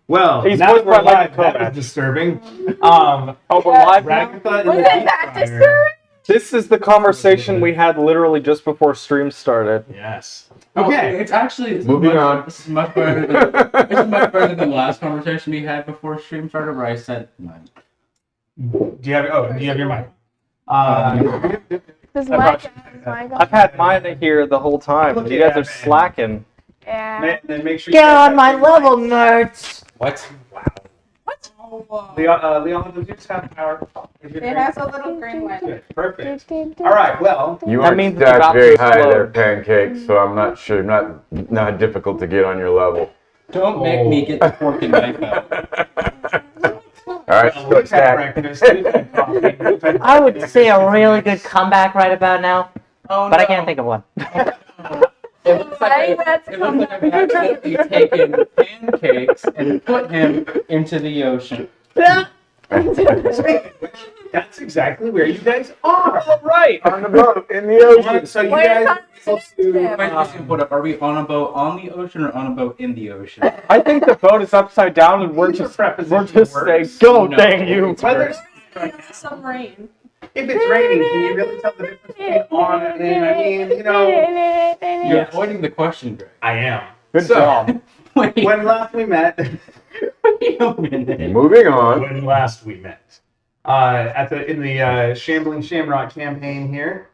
Well, He's now that we're voiced by live, Michael that was Kovac. disturbing. Oh, we're live now? Ragatha in Was the it deep that fryer. disturbing? This is the conversation we had literally just before stream started. Yes. Well, Okay. it's actually Moving on. This is much better than much better than the last conversation we had before stream started, where I said none. Do you have your mic? This I mic, brought guys, I've had mine here the whole time. You guys are slacking. Yeah. Then make sure Get on my level, nerds. What? Wow. What? Leon, does yours have power? It has a little green light. Good. Perfect. All right. Well, You That aren't means it's stacked about very to high explode. there, Pancakes, so I'm not sure. Not difficult to get on your level. Don't make me get the fork and knife out. All right, well, go we've had stack. breakfast. We've had coffee. We've had I would say a really good comeback right about now, Oh, but I can't think of one. It looks Right, like that's it looks like I've accidentally taken Pancakes and put him into the ocean. That's exactly where you guys are. Right. On the boat in the ocean. So you Wait, guys not- are supposed to. Wait, just put up. Are we on a boat on the ocean or on a boat in the ocean? I think the boat is upside down and we're These are just preposition saying, words. go, No. dang you. Whether Submarine. if it's raining, can you really tell the difference between on and in? I mean, you know. You're Yes. avoiding the question, Greg. I am. Good So- job. Wait, When last we met. wait a minute. Moving on. When last we met. In the Shambling Shamrock campaign here.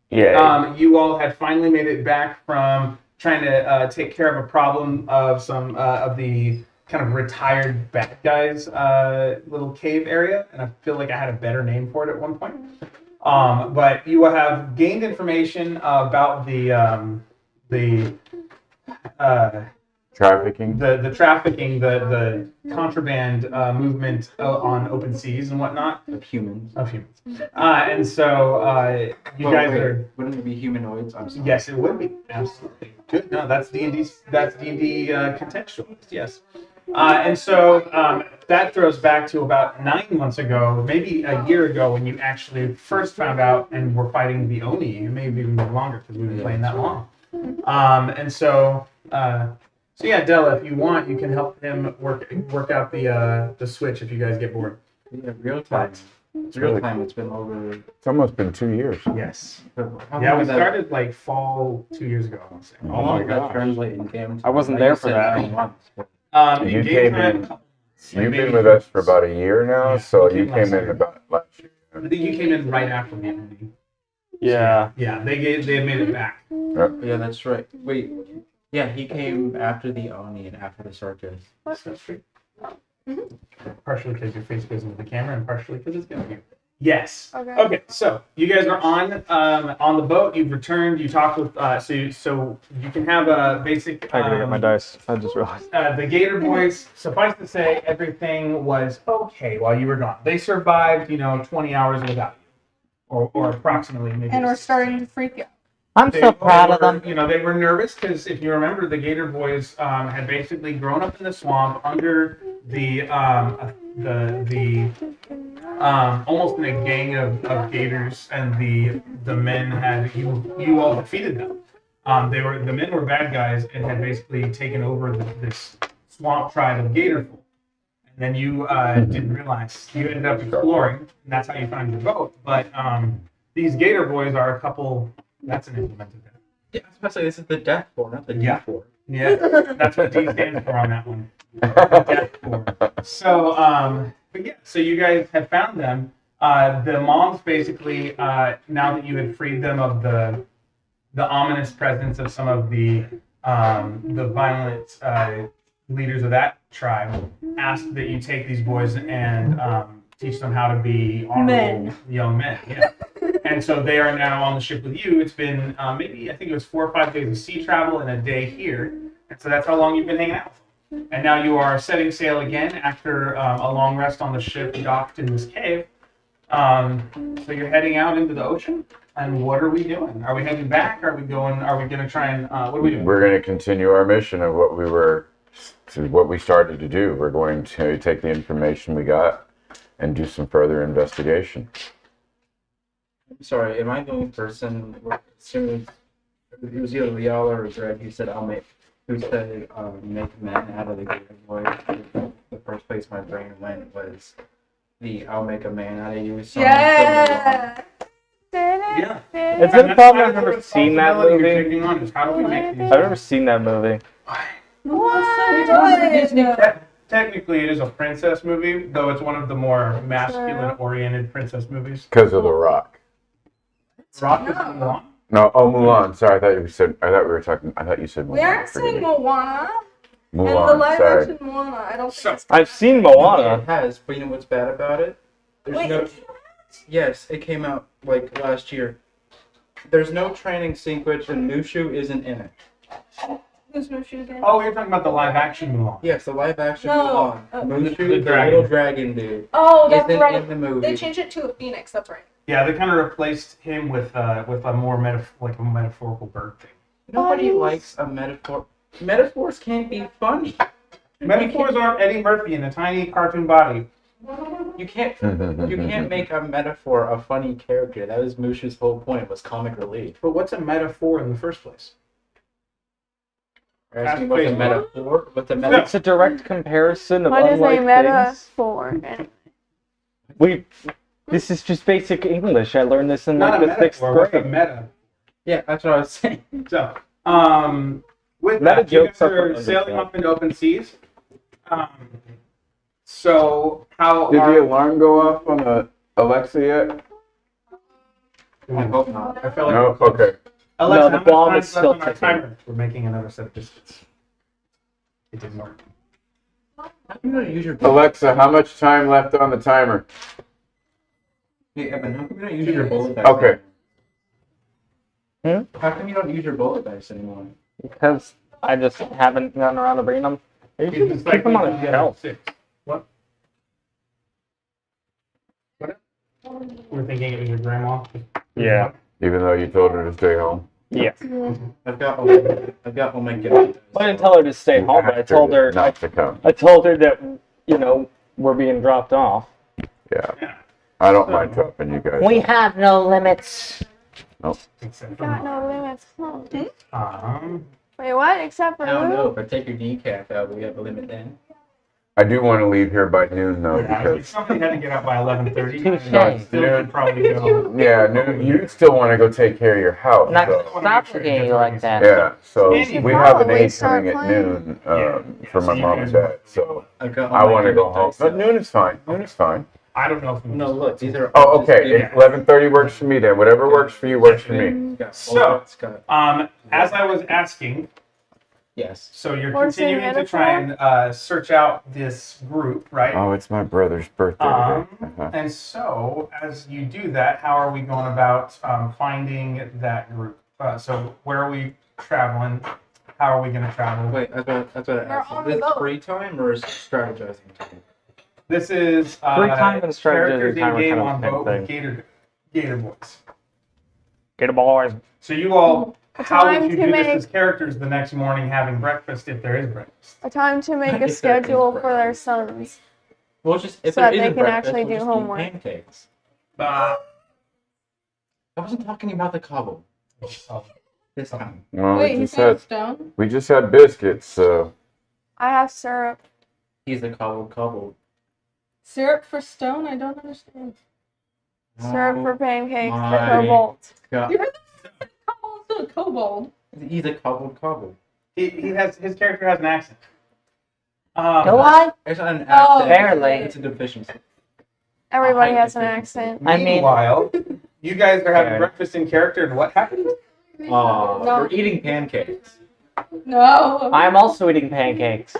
Yeah. You all had finally made it back from trying to take care of a problem of some of the kind of retired bad guys' little cave area, and I feel like I had a better name for it at one point. But you have gained information about the Trafficking. the trafficking, the contraband movement on open seas and whatnot Of humans. of humans. And so you Oh, guys wait, are. Wouldn't it be humanoids? I'm sorry. Yes, it would be absolutely good. No, that's D&D. That's D&D contextualized. Yes, and so that throws back to about 9 months ago, maybe a year ago, when you actually first found out and were fighting the Oni. It may have even been longer because we've been playing that long. And so, so yeah, Della, if you want, you can help him work out the switch if you guys get bored. Yeah, real time. It's really real time. It's been over. It's almost been 2 years. Yes. How Yeah, long we did that- started like fall 2 years ago. I want to say. How Oh long my did that gosh. translate in game? I wasn't Like there you for said, that. 9 months. You Engagement came had in- a couple- You've like been maybe- with us for about a year now, Yeah, so you you came came last in year. about last year. I think you came in right after me. Andy. Yeah. Yeah, they made it back. Yeah, that's right. Wait. Yeah, he came after the Oni and after the circus. That's true. Partially because your face goes into the camera, and partially because it's good of you. Yes. Okay. Okay. So you guys are on the boat. You've returned. You talked with so you can have a basic. I gotta get my dice. I just realized. The Gator Boys. Suffice to say, everything was okay while you were gone. They survived, 20 hours without you, or approximately maybe. And we're starting to freak out. I'm so proud of them. They were nervous because if you remember, the Gator Boys had basically grown up in the swamp under the almost in a gang of gators, and the men had you all defeated them. The men were bad guys and had basically taken over this swamp tribe of Gatorful. And then you didn't realize you ended up exploring, and that's how you found your boat. But these Gator Boys are a couple. That's an implemented death. Yeah, I was about to say this is the Death Four, not the Yeah. D4. Yeah, that's what D stands for on that one. Death Four. So, but yeah, so you guys have found them. The moms basically, now that you had freed them of the ominous presence of some of the violent leaders of that tribe, asked that you take these boys and teach them how to be honorable young men. Yeah. And so they are now on the ship with you. It's been maybe, I think it was 4 or 5 days of sea travel and a day here. And so that's how long you've been hanging out. And now you are setting sail again after a long rest on the ship docked in this cave. So you're heading out into the ocean. And what are we doing? Are we heading back? Are we going to try and, what are we doing? We're going to continue our mission of what we started to do. We're going to take the information we got and do some further investigation. I'm sorry, am I the only person? As soon as it was either Liala or Greg, he said, I'll make who said make men out of the Gator Boy. The first place my brain went was the I'll make a man out of you song. Yeah. Yeah. It's And a that's problem. part I've of the never seen that responsibility you're movie. taking on is how do we make these? I've never seen that movie. What? Technically, it is a princess movie, though it's one of the more masculine-oriented princess movies. Because of The Rock. Rock is Mulan. No, oh Mulan. Sorry, I thought you said. I thought we were talking. I thought you said Mulan. We aren't Forgive saying me. Moana. And the Mulan. live Sorry. action Moana, I don't So- think it's I've seen It Moana. has, but you know what's bad about it? There's Wait, no. Yes, it came out like last year. There's no training sequence, and Mushu isn't in it. who's Mushu again? Oh, you're talking about the live-action Mulan. Yes, the live action No. Mulan. The Mushu, dragon. the little dragon dude, Oh, that's isn't right. in the movie. They changed it to a phoenix, that's right. Yeah, they kind of replaced him with a more like a metaphorical bird thing. Nobody likes a metaphor. Metaphors can't be funny. Metaphors aren't Eddie Murphy in a tiny cartoon body. You can't make a metaphor a funny character. That was Mushu's whole point, was comic relief. But what's a metaphor in the first place? You're asking what's a metaphor? What's a It's metaphor? a direct comparison of What is a unlike things. metaphor? This is just basic English. I learned this in Not like a the sixth metaphor, what's a grade. meta? Yeah, that's what I was saying. So, with Meta that, you jokes guys are are sailing understood. off into open seas. So, how Did the are... alarm go off on the Alexa yet? I hope not. I felt like... No. Okay. Alexa, No, the how much bomb time's is still left on our ticking. timer? We're making another set of biscuits. It didn't work. How come you don't use your Alexa, how much time left on the timer? Hey, Evan, how come you don't use your bullet dice? Okay. Anymore? How come you don't use your bullet dice anymore? Because I just haven't gotten around to bringing them. You should It's just like keep them on we a can get shelf. 6. What? What? We're thinking it was your grandma? Yeah. Even though you told her to stay home. Yes. I've got all my gifts. I didn't tell her to stay home, but I told her not to come. I told her that we're being dropped off. Yeah. I don't mind dropping you guys. We have no limits. Except for Got mine. no limits. Huh? Wait, what? Except for I don't who? know, if I take your kneecap out, we have a limit then. I do want to leave here by noon though, Yeah, if because somebody had to get out by 11:30, Touche. I still should probably go. yeah, noon, you still want to go take care of your house. I'm not so- gonna stop looking at you like that. Yeah, so Anyway. we have an Probably aid start coming at playing. noon Yeah, for so my you mom guys and dad. So I've got all I my want to go gimmick home. dice But out. noon is fine. Noon is fine. I don't know if No, look, these are. Oh, just okay. gimmick. 11:30 works for me then. Whatever works for you works for me. Got So, bullets, got- As I was asking, yes. so you're What's the continuing to try and search out this group, right? Oh, it's my brother's birthday today. Uh-huh. And so, as you do that, how are we going about finding that group? So, where are we traveling? How are we going to travel? Wait, that's what I asked. on Is the this boat. free time or is it strategizing time? This is Free time and strategy characters time are in game kind of on the same boat thing. with Gator Boys. Get a boys. So you all, A how time would you to do make- this as characters the next morning having breakfast if there is breakfast? A time to make a If there is schedule for their breakfast. sons. Well, just if So there that they isn't can breakfast, actually we'll do just eat homework. pancakes. Uh, I wasn't talking about the cobble this time. Well, Wait, he's stone? we just had biscuits, so I have syrup. He's the cobble. Syrup for stone? I don't understand. Syrup for pancakes. my Cobalt. God. You heard that? Cobble's still a kobold. He's a cobble. he has his character has an accent. Do I? It's not an Oh, accent. barely. It's a deficiency. Everybody I has an think- accent. I mean- Meanwhile, you guys are having Yeah. breakfast in character, and what happened? Oh, No. we're eating pancakes. No. I'm also eating pancakes.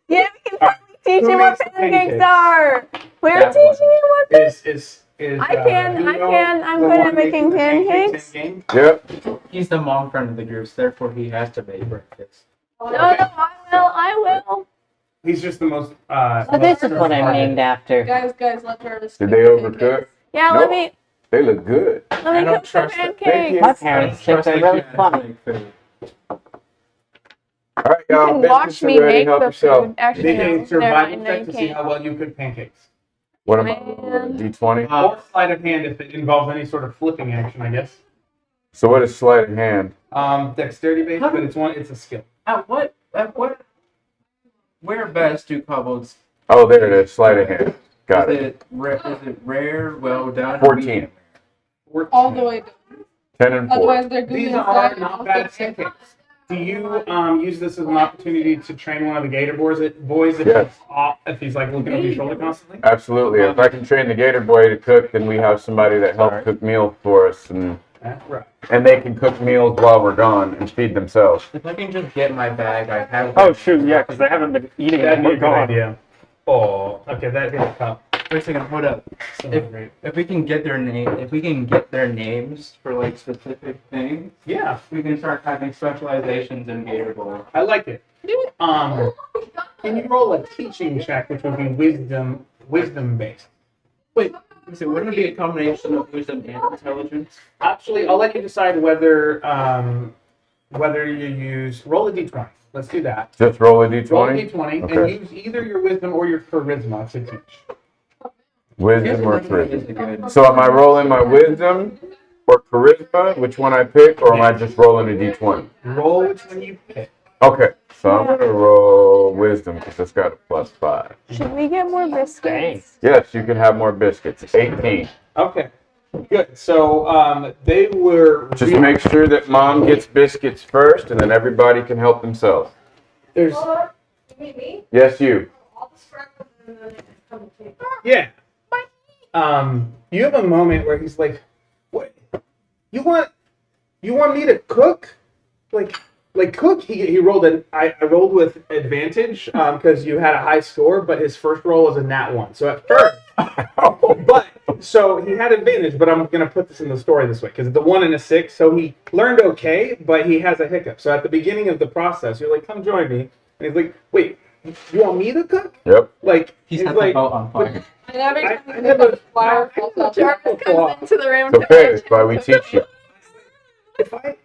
Yeah, we can Alright, teach who you what makes the pancakes pancakes? are. We're That teaching one. you what Is I can, Nuno I'm the good at one making the pancakes. in-game? yep. He's the mom friend of the group, so therefore he has to make breakfast. No, I will. He's just the most. So this is what I'm named after. Guys, let Jarvis. Did make they the overcook? pancakes. Yeah, Nope. let They look good. me I don't cook the trust that. pancakes. My parents think they're really funny. All right, You y'all. can Biscuits watch are me ready. make Help the yourself. food. Actually, Make no, a never survival mind, no, check you to see can't. how well you cook pancakes. What am Man. I? D20. Or sleight of hand if it involves any sort of flipping action, I guess. So what is sleight of hand? Dexterity based, but it's a skill. Where best do kobolds? Oh, there it is. Sleight of hand. Got it. Is it rare, well done? 14. All the way down. 10 and 4. Otherwise, they're goofy These and are flying not off bad the pancakes. Do you use this as an opportunity to train one of the Gator boys if Yes. he's off, if he's like looking over your shoulder constantly? Absolutely. If I can train the Gator Boy to cook, then we have somebody that helps cook meals for us, and That's right. they can cook meals while we're gone and feed themselves. If I can just get my bag, I have. Oh shoot, yeah, because they haven't been eating That'd and be we're a good gone. idea. Oh, okay, that hit a cup. Wait a second, hold up. So great. If we can get their names for like specific things, Yeah, we can start having specializations in Gator Bowl. I like it. Can you roll a teaching check, which would be wisdom based? Wait, so wouldn't it be a combination of wisdom and intelligence? Actually, I'll let you decide whether you use roll a d20. Let's do that. Just roll a Roll a d20. d20 Okay. and use either your wisdom or your charisma to teach. Wisdom or Is charisma. good. So am I rolling my wisdom or charisma, which one I pick, or am I just rolling a d20? Roll which one you pick. Okay, so I'm going to roll wisdom because it's got a +5. Should we get more biscuits? Yes, you can have more biscuits. 18. Okay, good. So they were. Just make sure that mom gets biscuits first, and then everybody can help themselves. There's yes, you. Yeah. You have a moment where he's like, "What? You want me to cook? Like cook?" He rolled I rolled with advantage because you had a high score, but his first roll was a nat 1. So at first, but so he had advantage. But I'm gonna put this in the story this way because it's a 1 and a 6. So he learned okay, but he has a hiccup. So at the beginning of the process, you're like, "Come join me," and he's like, "Wait, you want me to cook?" Yep. Like He's it's got the like, boat on fire. And every time I you never- make a flower falls out. Jarvis comes into the room. It's okay. That's why we teach you. If I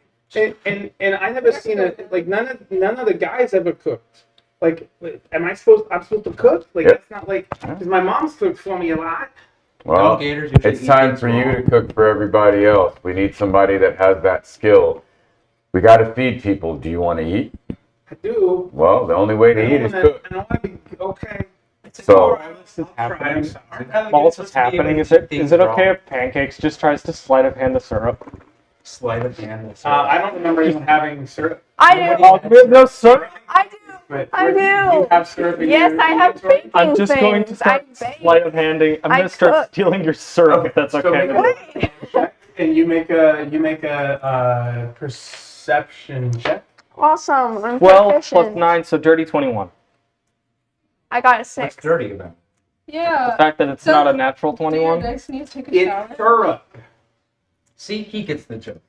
and I never seen it like none of the guys ever cooked. Like, I'm supposed to cook? Like Yep. that's not like because my mom's cooked for me a lot. Well, Gators usually it's eat time things for you raw. to cook for everybody else. We need somebody that has that skill. We got to feed people. Do you want to eat? I do. Well, the only way to eat is cook. I don't want to be okay. So, This is I'll try, I'm happening. sorry. While this is happening, is it okay if Pancakes just tries to sleight of hand the syrup? Sleight of hand. I don't remember even having syrup. I do. Oh, we have no syrup? I do. But I do. You have syrup in Yes, your I have inventory? baking I'm just going to things. start I bake. sleight of handing. I'm I going to start cook. stealing your syrup if that's So okay. make a Wait. check, and you make a perception check. Awesome. I'm 12 proficient. plus 9, so dirty 21. I got a What's 6. dirty about it? The Yeah. fact that it's So- not a natural Do your 21. dice need to take a shower? It's syrup. See, he gets the joke.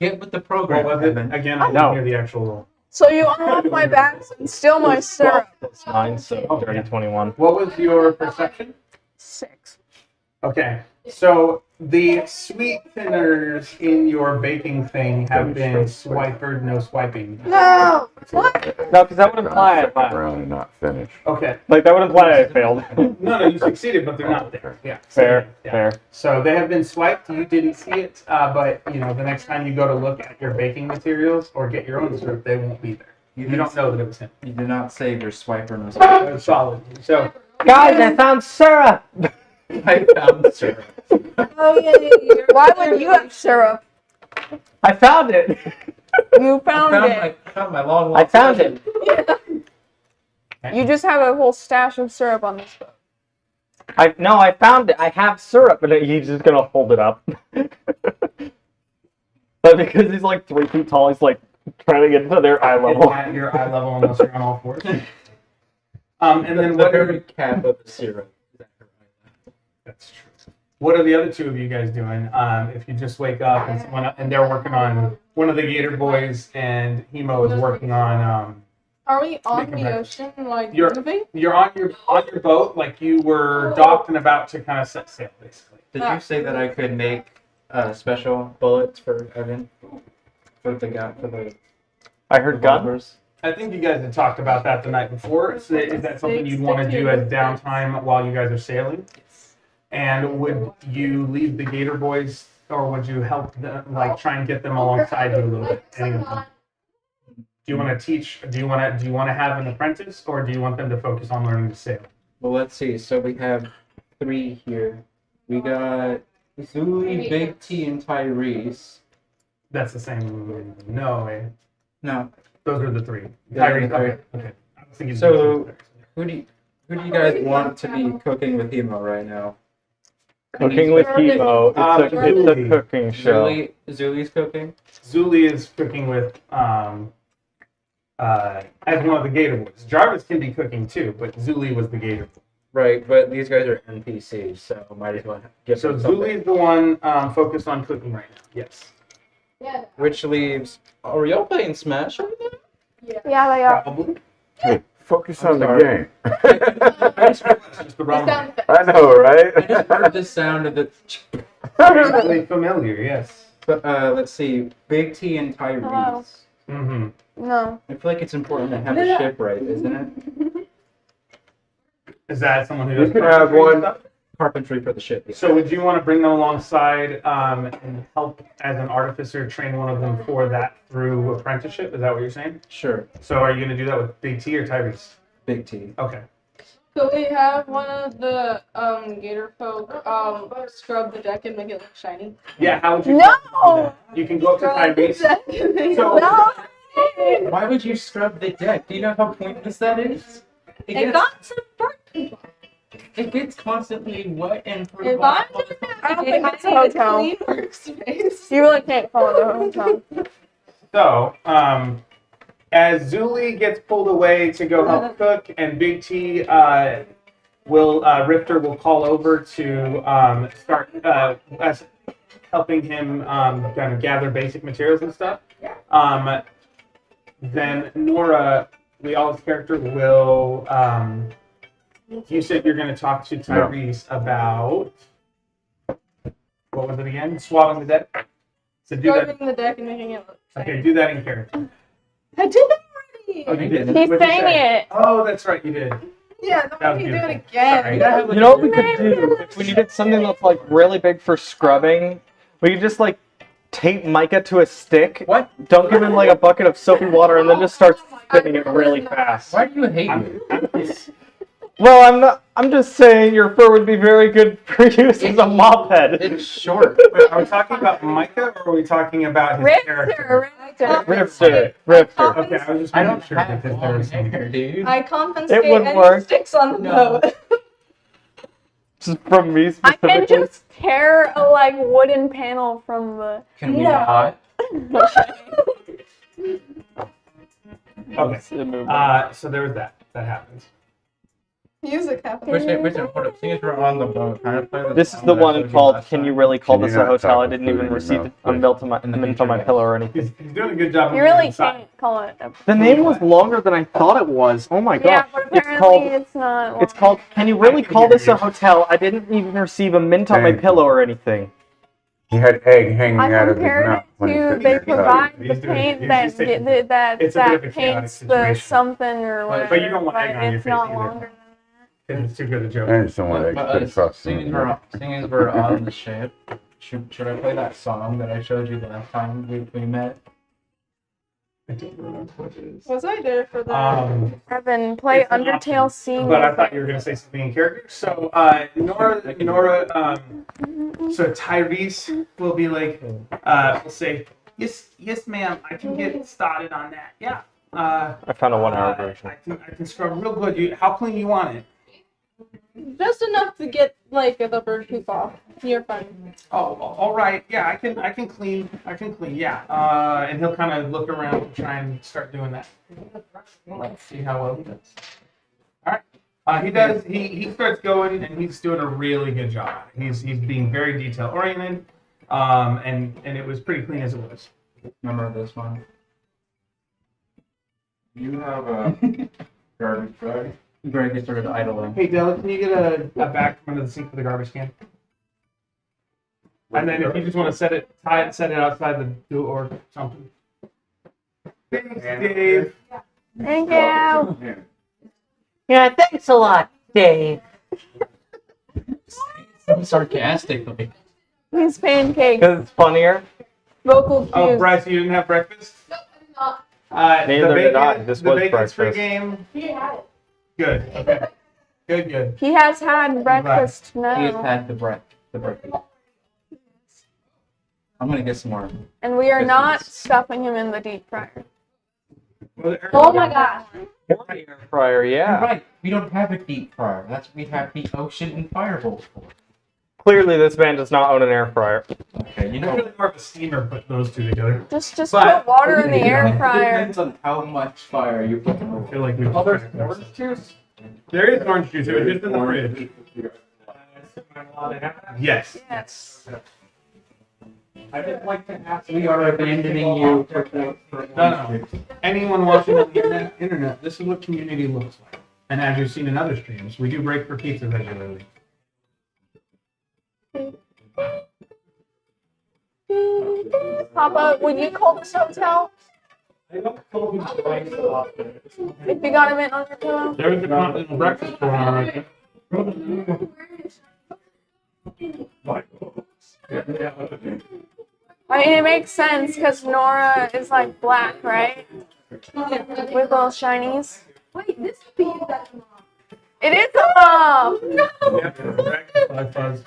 Get with the What program, was it? Evan. Again, I didn't No. hear the actual roll. So you unlock my bags and steal my syrup. Plus 9, so dirty 21. What was your perception? 6. Okay, so the sweeteners in your baking thing have been swipered, no swiping. No. What? No, because that would imply I second failed. round and not finish. Okay, Like, that would imply I failed. no, you succeeded, but they're not there. Yeah, Fair, yeah. fair. So they have been swiped. You didn't see it, but the next time you go to look at your baking materials or get your own syrup, they won't be there. You don't know that it was him. You did not save your swiper nose. It was solid. So Guys, I found syrup! I found syrup. Oh yeah. Why would you have syrup? I found it! You found it. I found my long I lost found cousin. it! You just have a whole stash of syrup on this boat. I found it. I have syrup, and he's just gonna hold it up. But because he's like 3 feet tall, he's like trying to get to their eye it's level. at your eye level unless you're on all fours. And then The what very are, cap of the syrup. that's true. What are the other two of you guys doing? If you just wake up and they're working on one of the Gator boys and Hemo is working on Are we on Making the breakfast. ocean, like You're- moving? you're on your boat like you were docked and about to kind of set sail basically. Did you say that I could make special bullets for Evan? For the I heard gun. revolvers? I think you guys had talked about that the night before. So is that something you'd want to do as downtime while you guys are sailing? And would you leave the Gator boys or would you help them, like try and get them alongside you a little bit? Any of them? Do you want to teach? Do you want to have an apprentice, or do you want them to focus on learning to sail? Well, let's see. So we have 3 here. We got Zuli, Big T, and Tyrese. That's the same. No way. No. Those are the 3. Yeah, Tyrese. okay. Okay. I was thinking So who do you guys want to be cooking with Emo right now? Cooking with Hemo. It's a cooking show. Zuli's cooking. Zuli is cooking with as one of the Gator Boys. Jarvis can be cooking too, but Zuli was the Gator Boy. Right, but these guys are NPCs, so might as well give So them something. Zuli's the one focused on cooking right now. Yes. Which leaves... Are y'all playing Smash over there? Yeah, they are. Probably. Hey, focus I'm on the sorry. game. It's just the wrong one. I know, right? I just heard the sound of the... Really familiar, yes. But, let's see. Big T and Tyrese. Hello. Mm-hmm. No. I feel like it's important to have a ship right, isn't it? Is that someone who You does could have carpentry and one- stuff? Carpentry for the ship. Yeah. So would you want to bring them alongside and help as an artificer train one of them for that through apprenticeship? Is that what you're saying? Sure. So are you going to do that with Big T or Tyrese? Big T. Okay. Could we have one of the gator folk scrub the deck and make it look shiny? Yeah, how would you No! do that? You can go up to Scrub the Tyrese. deck and make it So- look No. Why would you scrub the deck? Do you know how pointless that is? It got some dirt. It gets constantly wet and If I'm doing that, I don't think it's a clean workspace. You really can't follow the hotel. So, as Zuli gets pulled away to go help cook, and Big T Rifter will call over to start as helping him kind of gather basic materials and stuff. Then Nora, Liala's character, will. You said you're going to talk to Tyrese about. What was it again? Swabbing the deck? So do that. Scrubbing the deck and making it look shiny. Okay, do that in character. I did that already. Oh, you did? He's What'd you saying say? it. Oh, that's right, you did. Yeah, That don't was make me do it beautiful. again. Sorry. You know what we could do? If we needed something that's like really big for scrubbing, we could just like tape Micah to a stick. What? Don't give him like a bucket of soapy water and then just start spinning it really fast. Why do you hate me? Well, I'm not. I'm just saying your fur would be very good for use as a mop head. It's short. Wait, are we talking about Micah or are we talking about his character? Rifter. Okay, I was just I making don't sure have because long there was some. hair, dude. I confiscate It would any work. sticks on the No. boat. Just from me I specifically. can just tear a like wooden panel from the. Can we not? Okay. So there was that. That happens. Music happens. Wait, hold up. Seeing as we're on the boat, kind of play the This is song the that I one showed you called last "Can You time? Really Call Can you This a not Hotel?" talk I didn't with even food in receive your a mouth, mint on my In the mint on my future, pillow or anything. He's doing a good job. You of really inside. can't call it. A... The name was longer than I thought it was. Oh my Yeah, god! but It's apparently called. it's not. It's called. Can you really call this a hotel? I didn't even receive a mint on my Dang. pillow or anything. He had egg hanging I out of his compared mouth. it when he to took they that cut. provide He's the doing- paint he's that just taking- that it's a bit of a chaotic paints the situation. something or whatever. But you don't want egg on your it's face not either. longer. Because it's too good a joke. I just don't want egg to put sauce Seeing in as it. seeing as we're on the ship, should I play that song that I showed you last time we met? I don't remember what it is. Was I there for that? Evan, play It's an Undertale option, scene. But I thought you were going to say something in character. So, Nora, so Tyrese will be like, will say, yes, ma'am, I can get started on that. Yeah. I found a 1 hour version. I can scrub real good. How clean you want it? Just enough to get like the bird poop off. You're fine. Oh, all right. Yeah, I can clean. Yeah. And he'll kind of look around and try and start doing that. Well, let's see how well he does. All right. He does. He starts going and he's doing a really good job. He's being very detail oriented. And it was pretty clean as it was. Remember this one? You have a garbage bag. Greg started idling. Hey, Della, can you get a bag from under the sink for the garbage can? And then if you just want to set it outside the door or something. Thanks, Dave. Thank you. Yeah, thanks a lot, Dave. So sarcastically. He's pancakes. Because it's funnier. Vocal cues. Oh, Bryce, you didn't have breakfast? Neither did I. This the was bacon's free breakfast. game. Good. Okay. Good. He has had breakfast He has now. had the breakfast. I'm gonna get some more. And we are not stuffing him in the deep fryer. Oh my gosh. Air fryer, You're yeah. right. We don't have a deep fryer. That's what we have the ocean and fire bowl for. Clearly, this man does not own an air fryer. Okay, you It's know. really more of a steamer put those two together. Just But- put water in the air It fryer. depends on how much fire you put in I the feel like we. Oh, there's orange juice? There is orange juice. It was just in the fridge. Yes. Yes. I just like to ask. We are abandoning you for No. Anyone watching on the internet, this is what community looks like. And as you've seen in other streams, we do break for pizza regularly. Papa, would you call this hotel? If you got a mint on your pillow? There's a continental breakfast going on right there. I mean, it makes sense because Nora is like black, right? With little shinies. Wait, this pizza is mom. It is a mom! Yep, breakfast by Fuzz.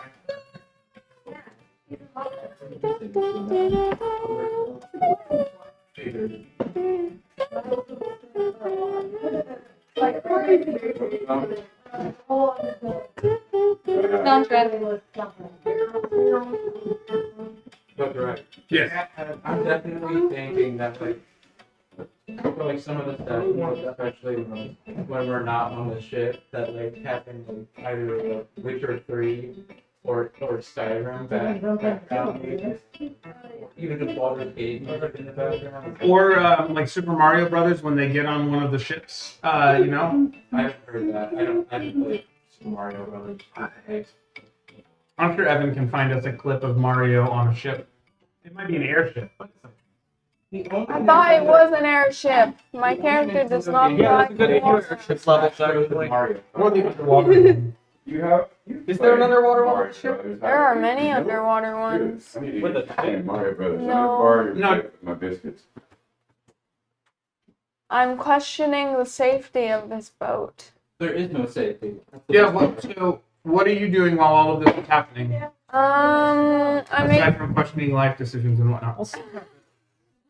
Soundtrack. Yes. I'm definitely thinking that like some of the stuff, especially when we're not on the ship, that like having like either the Witcher 3 or Skyrim background music, even if Baldur's Gate music in the background. Or like Super Mario Brothers when they get on one of the ships, you know? I haven't heard that. I haven't played Super Mario Brothers. I'm sure Evan can find us a clip of Mario on a ship. It might be an airship. I thought it was an airship. My character does not fly. airship level, actually. Mario. Or the underwater. You have. Is there an underwater one on the ship? There are many underwater ones. I need to get the Mario Brothers. No. No. My biscuits. I'm questioning the safety of this boat. There is no safety. Yeah, what are you doing while all of this is happening? I mean, Aside from questioning life decisions and whatnot.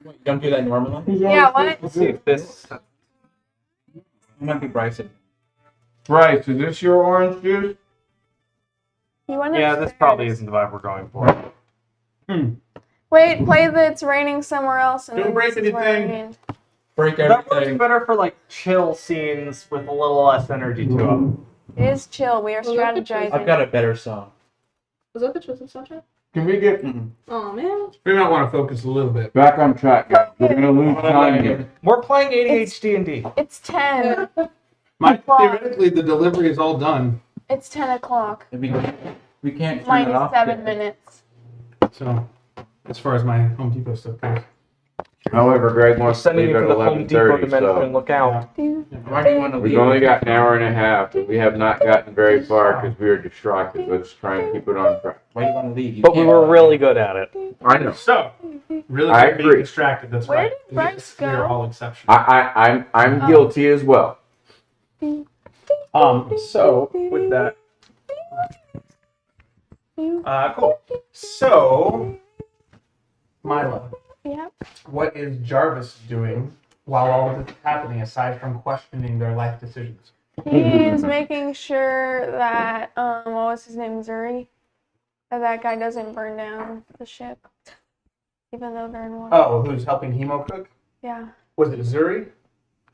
You don't do that normally? yeah, what? Let's see if this. It might be Bryson. Bryce, is this your orange juice? You went Yeah, this upstairs. probably isn't the vibe we're going for. Wait, play the It's Raining Somewhere Else. And Don't then break this is where I anything. end. Break That works everything. better for like chill scenes with a little less energy to them. It is chill. We are strategizing. I've got a better song. Was that the chosen soundtrack? Can we get Oh man. We might want to focus a little bit. back on track, guys? We're gonna lose time here. We're playing ADHD and D. It's 10. Theoretically, the delivery is all done. It's 10 o'clock. We can't turn it Minus off 7 yet. minutes. So, as far as my Home Depot stuff goes. However, Greg wants to Sending leave you at to the Home Depot 11:30, dimension. so Look out. Why do you want to leave? we've only got an hour and a half, and we have not gotten very far because we are distracted. Let's try and keep it on track. Why do you want to leave? You But we can't. were really good at it. I know. So, really I good being agree. distracted. That's Where right. did Bryce We are go? all exceptional. I'm guilty as well. So with that, cool. So, Mila, Yep. what is Jarvis doing while all of this is happening, aside from questioning their life decisions? He is making sure that, what was his name, Zuri? That guy doesn't burn down the ship. Even though they're in water. Oh, who's helping Hemo cook? Yeah. Was it Zuri?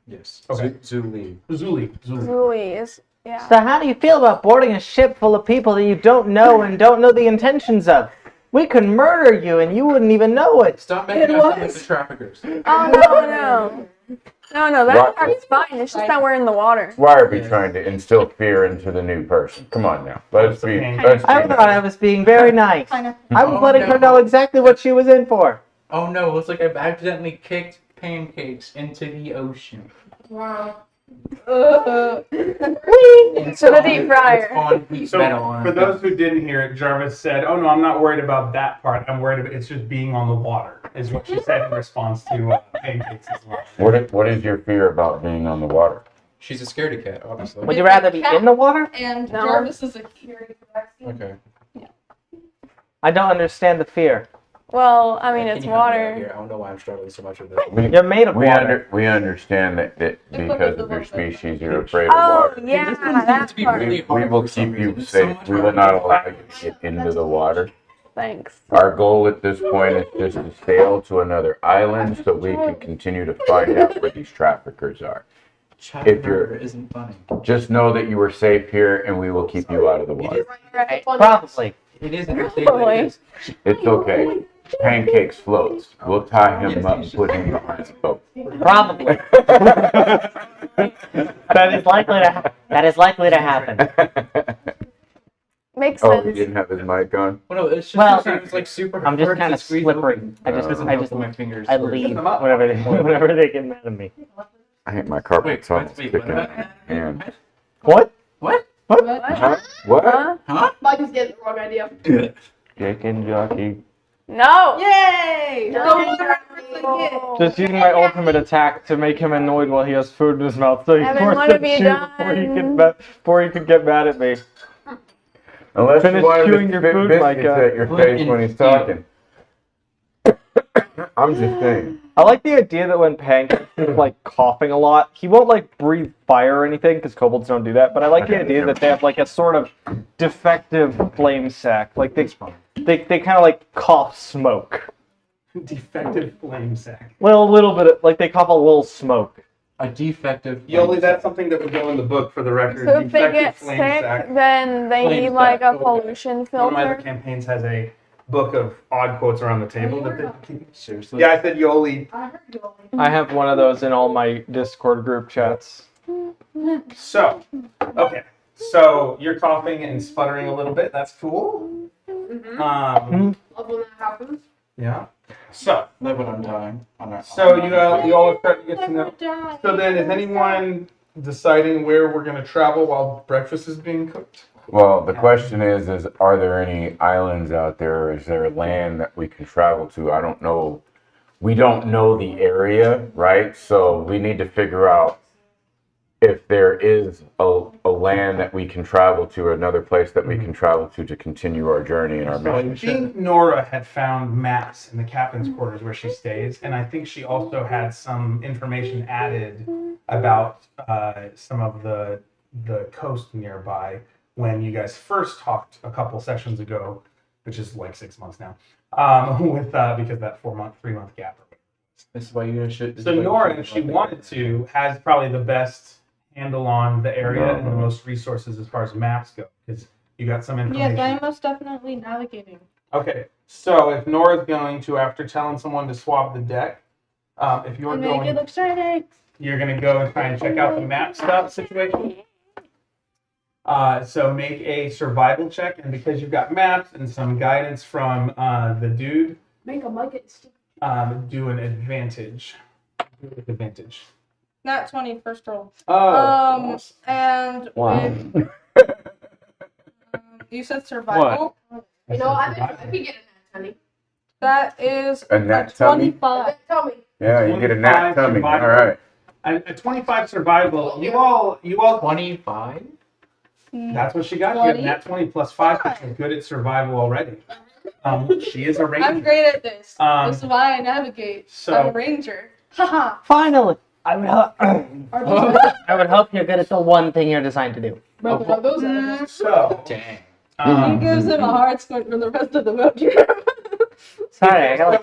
Yes. Okay. Zuli. Zuli. Zuli is, yeah. So how do you feel about boarding a ship full of people that you don't know and don't know the intentions of? We could murder you and you wouldn't even know it. Stop making us look like the traffickers. Oh, no. No, that part's fine. It's just that we're in the water. Why are we trying to instill fear into the new person? Come on now. Let's be. I thought I was being very nice. I was Oh, letting her know exactly what she was in for. Oh no, it's like I've accidentally kicked pancakes into the ocean. Wow. To It's the on- deep fryer. It's on heat So metal on for those who didn't hear it, Jarvis said, "Oh no, I'm not worried about that part. I'm worried about it's just being on the water." Is what she said in response to pancakes as well. What is your fear about being on the water? She's a scaredy cat, obviously. Would you rather be in the water? And No. Jarvis is a curie vaccine. Okay. I don't understand the fear. Well, I mean, Can it's you help me out water. here? I don't know why I'm struggling so much with this. You're made of water. We understand that because of your species, you're afraid of Oh, water. yeah, This one seems that to be part. really We hard will for some keep you reason. It's so safe. much We will harder not to allow find. you to get into the water. Thanks. Our goal at this point is just to sail to another island so we can continue to find out where these traffickers are. Child if you're- murder isn't funny. Just know that you are safe here and we will keep you out of the water. Right. Probably. It isn't. It Probably. is. It's okay. Pancakes floats. We'll tie him up and put him behind the boat. Probably. That is likely to happen. Makes Oh, sense. he didn't have his mic on? Well, no, it's just Well, it was like super I'm just hard kind to of squeeze slippery. open. I just Put my fingers. I through. leave whenever they get mad at me. I hate my carpal Wait, tunnels wait, sticking what? out of my hand. What? What? Huh? What? Huh? Huh? Mike is getting the wrong idea. Jake and Jockey. No. Yay! No. Just using my ultimate attack to make him annoyed while he has food in his mouth, so he's Evan, forced what to have you chew done? before he could get mad at me. Unless Finish you wanted chewing to your spit food, biscuits Micah. at your face when he's talking. I'm just saying. I like the idea that when Pancake is like coughing a lot, he won't like breathe fire or anything because kobolds don't do that. But I like the idea that they have like a sort of defective flame sac. Like they kind of like cough smoke. Defective flame sack. Well, a little bit like they cough a little smoke. A defective. Yoli, that's something that would go in the book for the record. So if they Defective get flame sick, sack. then they Flame need like a sack, okay. pollution One of my other filter. campaigns has a book of odd quotes around the table that they keep. Seriously. Yeah, I said Yoli. I heard you only. I have one of those in all my Discord group chats. So, okay. So you're coughing and sputtering a little bit. That's cool. Mm-hmm. Um, Love when that happens. yeah. So, Live it on time. so you all are starting to get to know. So then, is anyone deciding where we're going to travel while breakfast is being cooked? Well, the question is are there any islands out there? Is there land that we can travel to? I don't know. We don't know the area, right? So we need to figure out if there is a land that we can travel to, or another place that we can travel to continue our journey and our So I mission. think Nora had found maps in the captain's quarters where she stays, and I think she also had some information added about some of the coast nearby when you guys first talked a couple sessions ago, which is like 6 months now, with because that 3-month gap. This is why you should. So Nora, if she wanted to, has probably the best handle on the area and the most resources as far as maps go, because you got some information. Yes, I'm most definitely navigating. Okay, so if Nora's going to, after telling someone to swab the deck, if you're And make it going, look shiny. you're going to go and try and check out the map stuff situation. So make a survival check, and because you've got maps and some guidance from the dude, Make a Mike it stick. do an advantage. Do an advantage. Not 20 first roll. Oh, And Wow. with, you said survival. you know, I could get a nat 20. That is A nat a tummy? 25. Tell me. Yeah, you get a nat 25 tummy. All survival. right. A 25 survival. You all. 25? That's what she got. She got 20? nat 20 plus 5 because she's good at survival already. She is a ranger. I'm great at this. Um, This is why I navigate. so- I'm a ranger. Haha. Finally, I Are would hope you're good at the one thing you're designed to do. those animals? So, Dang. He gives him a hard squint for the rest of the mojo. Sorry, I got like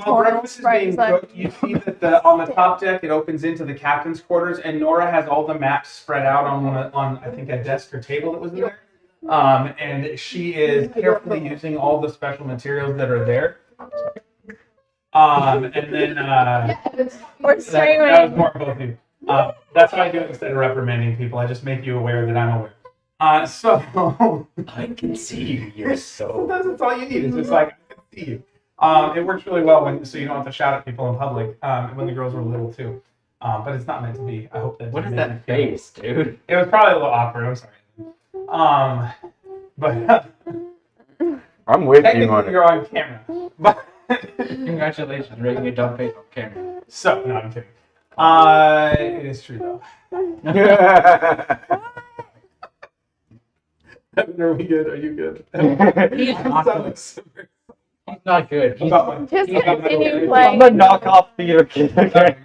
so while breakfast is being cooked, you see that on the top deck it opens into the captain's quarters, and Nora has all the maps spread out on I think a desk or table that was in there. And she is carefully using all the special materials that are there. And then We're that was streaming. more both of you. That's what I do instead of reprimanding people. I just make you aware that I'm aware. So I can see you. You're so. sometimes that's all you need. It's just like I can see you. It works really well so you don't have to shout at people in public. When the girls were little too. but it's not meant to be. I hope that. What is didn't that make you feel- face, dude? It was probably a little awkward. I'm sorry. But I'm with you on technically it. you're on camera. But Congratulations, making a dumb face on camera. so no, I'm kidding. It is true though. Are we good? Are you good? He's not good. He's not good. He's, Just he's not continue good. I'm playing. a knockoff theater kid. Okay.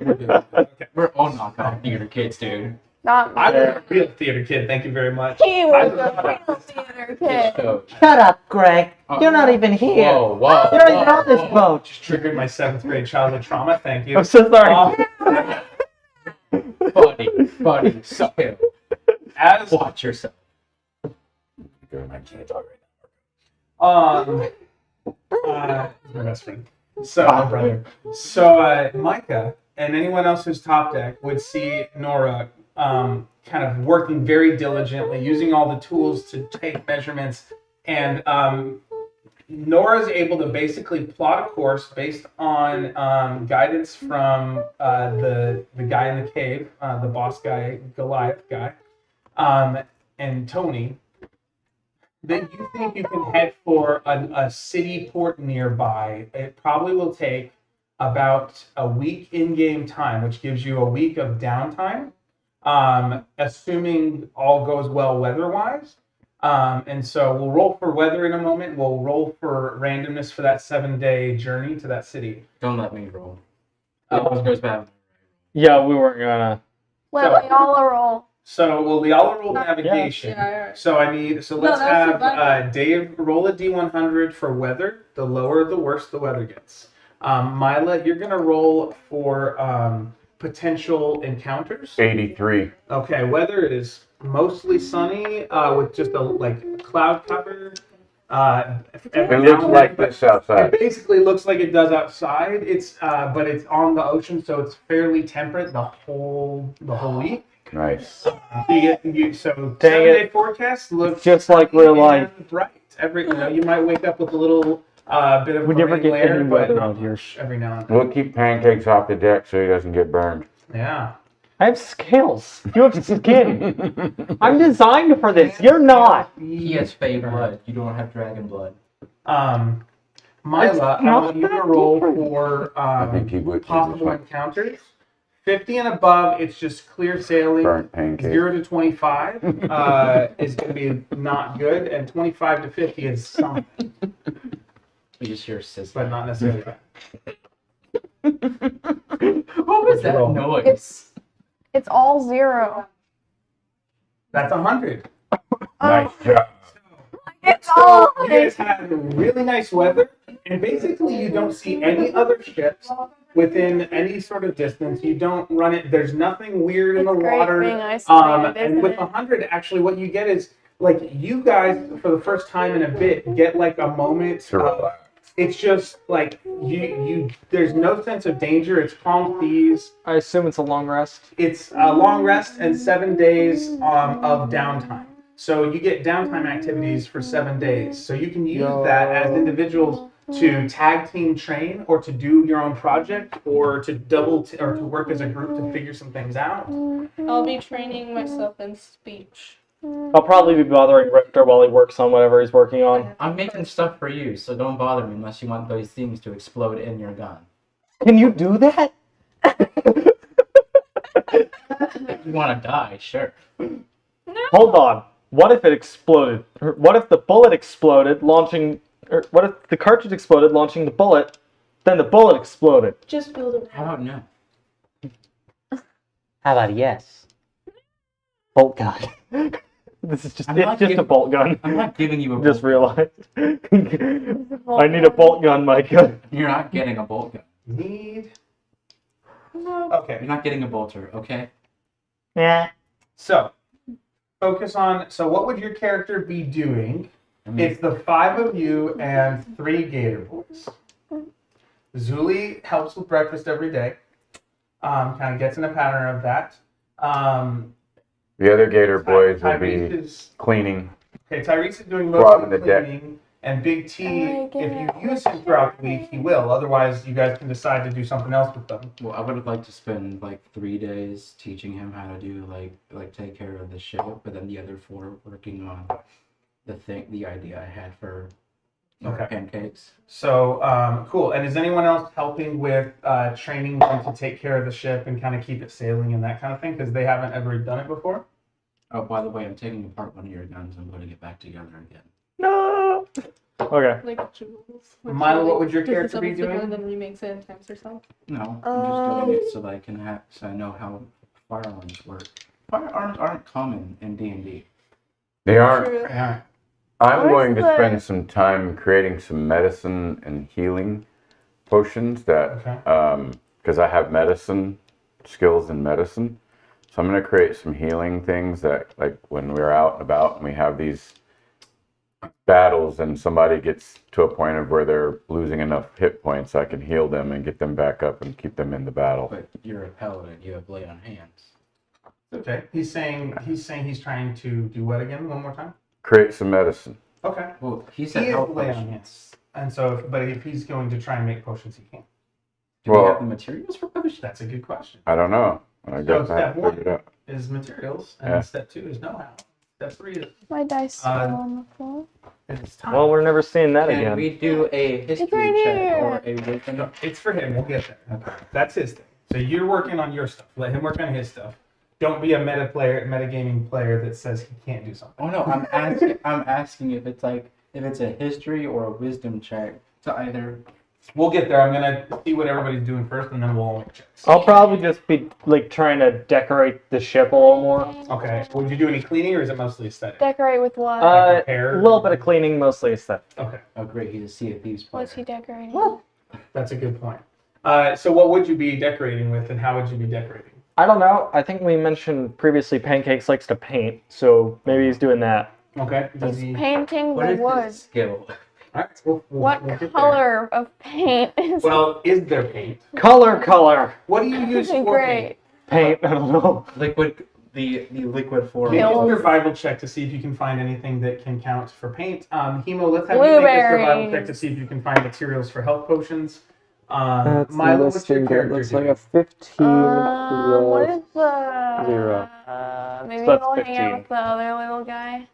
We're all knockoff theater kids, dude. Not I me. was a real theater kid. Thank you very much. He was a real theater kid. So, Shut up, Greg. You're not even here. whoa, whoa. You're not even on this boat. Just triggered my 7th grade childhood trauma. Thank you. I'm so sorry. Buddy, suck it. As Watch yourself. I can't talk right my best friend. So, brother. So, Micah and anyone else who's top deck would see Nora kind of working very diligently, using all the tools to take measurements, and Nora's able to basically plot a course based on guidance from the guy in the cave, the boss guy, Goliath guy, and Tony. That you think you can head for a city port nearby. It probably will take about a week in-game time, which gives you a week of downtime, assuming all goes well weather-wise. And so we'll roll for weather in a moment. We'll roll for randomness for that 7-day journey to that city. Don't let me roll. It always goes bad. Yeah, we weren't gonna. Let me all roll. So we'll be all roll navigation. Yeah. So let's No, that's have survival. Dave roll a D100 for weather. The lower, the worse the weather gets. Mila, you're gonna roll for potential encounters. 83. Okay, weather is mostly sunny with just a cloud cover. It looks like this outside. It basically looks like it does outside. It's but it's on the ocean, so it's fairly temperate the whole week. Nice. So Dang 7-day forecast looks Just like real life. Right. You might wake up with a little bit of We never rain get layer, any but weather not out here. much every now and then. We'll keep pancakes off the deck so he doesn't get burned. Yeah. I have scales. You have skin. I'm designed for this. You're not. He has fey blood. You don't have dragon blood. Mila, I want you to roll for I think he would. possible encounters. 50 and above, it's just clear sailing. Burnt pancake. 0 to 25 is going to be not good, and 25 to 50 is something, You just hear sizzle. but not necessarily bad. What was that roll? noise? It's all 0. That's 100. Nice job. It's So all. you guys had really nice weather, and basically you don't see any other ships within any sort of distance. You don't run it. There's nothing weird in the It's great water. being isolated, And isn't with it? 100, actually, what you get is like you guys for the first time in a bit get like a moment. To relax. It's just like you. There's no sense of danger. It's calm seas. I assume it's a long rest. It's a long rest and 7 days of downtime. So you get downtime activities for 7 days. So you can use that as individuals to tag team train, or to do your own project, or to or to work as a group to figure some things out. I'll be training myself in speech. I'll probably be bothering Richter while he works on whatever he's working on. I'm making stuff for you, so don't bother me unless you want those things to explode in your gun. Can you do that? If you want to die, sure. Hold on. What if it exploded? Or what if the bullet exploded, launching... Or what if the cartridge exploded, launching the bullet, then the bullet exploded? Just build a How about no? How about yes? Bolt gun. This is just... I'm It's not just a giving- bolt gun. I'm not giving you a Just bolt realized. I need a bolt gun, Micah. gun. You're not getting a bolt gun. Need. No. Okay. You're not getting a bolter, okay? Yeah. So focus on. So what would your character be doing? I mean, It's the 5 of you and 3 Gator boys. Zuli helps with breakfast every day. Kind of gets in a pattern of that. The other Gator boys will Tyrese be is cleaning. okay. Tyrese is doing Robbing most of the the deck. cleaning, And Big T, Oh my if you God. use him throughout the week, he will. Otherwise, you guys can decide to do something else with them. Well, I would like to spend like 3 days teaching him how to do like take care of the ship, but then the other 4 working on the idea I had for Okay. pancakes. So, cool. And is anyone else helping with training them to take care of the ship and kind of keep it sailing and that kind of thing? Because they haven't ever done it before? Oh, by the way, I'm taking apart one of your guns. I'm putting it back together again. No. Okay. Like jewels. Milo, what would your Takes character be itself together doing? And then remakes it and times herself. No, I'm just doing it so that I can have, so I know how firearms work. Firearms aren't common in D&D. They aren't. True. Yeah. I'm Where's going to the- spend some time creating some medicine and healing potions that, Okay. because I have medicine skills in medicine. So I'm going to create some healing things that, like, when we're out and about and we have these battles and somebody gets to a point of where they're losing enough hit points, I can heal them and get them back up and keep them in the battle. But you're a paladin. You have lay on hands. Okay. He's saying he's trying to do what again? One more time? Create some medicine. Okay. Well, he He said is health lay on potions. hands. And so, but if he's going to try and make potions, he can. Do we Well- have the materials for potions? That's a good question. I don't know. I guess I step have to one. figure it out. Is materials, and Yeah. step 2 is know-how. Step 3 is My dice fell Uh, on the floor. it's time. Well, we're never seeing that Can again. we do a history right check here. or a wisdom? No, it's for him. We'll get there. Okay. That's his thing. So you're working on your stuff. Let him work on his stuff. Don't be a metagaming player that says he can't do something. Oh no, I'm asking. I'm asking if it's a history or a wisdom check to either. We'll get there. I'm gonna see what everybody's doing first, and then we'll all make checks. I'll probably just be like trying to decorate the ship a little more. Okay. Would you do any cleaning, or is it mostly aesthetic? Decorate with what? A repair? little bit of cleaning, mostly aesthetic. Okay, Oh great, he's a Sea of Thieves player. What's he decorating with? that's a good point. So what would you be decorating with, and how would you be decorating? I don't know. I think we mentioned previously Pancakes likes to paint, so maybe he's doing that. Okay. Does he? Painting What the is wood. his skill? All right. We'll What get there. color of paint is Well, is there paint? Color. What do you use for great? Paint. I don't know. Liquid. The liquid form. Make a Pills. survival check to see if you can find anything that can count for paint. Hemo, let's have you make a survival check to see if you can find materials for health potions. Milo, what's your character doing? 15 What is the 0. maybe So that's we'll hang 15. out with the other little guy.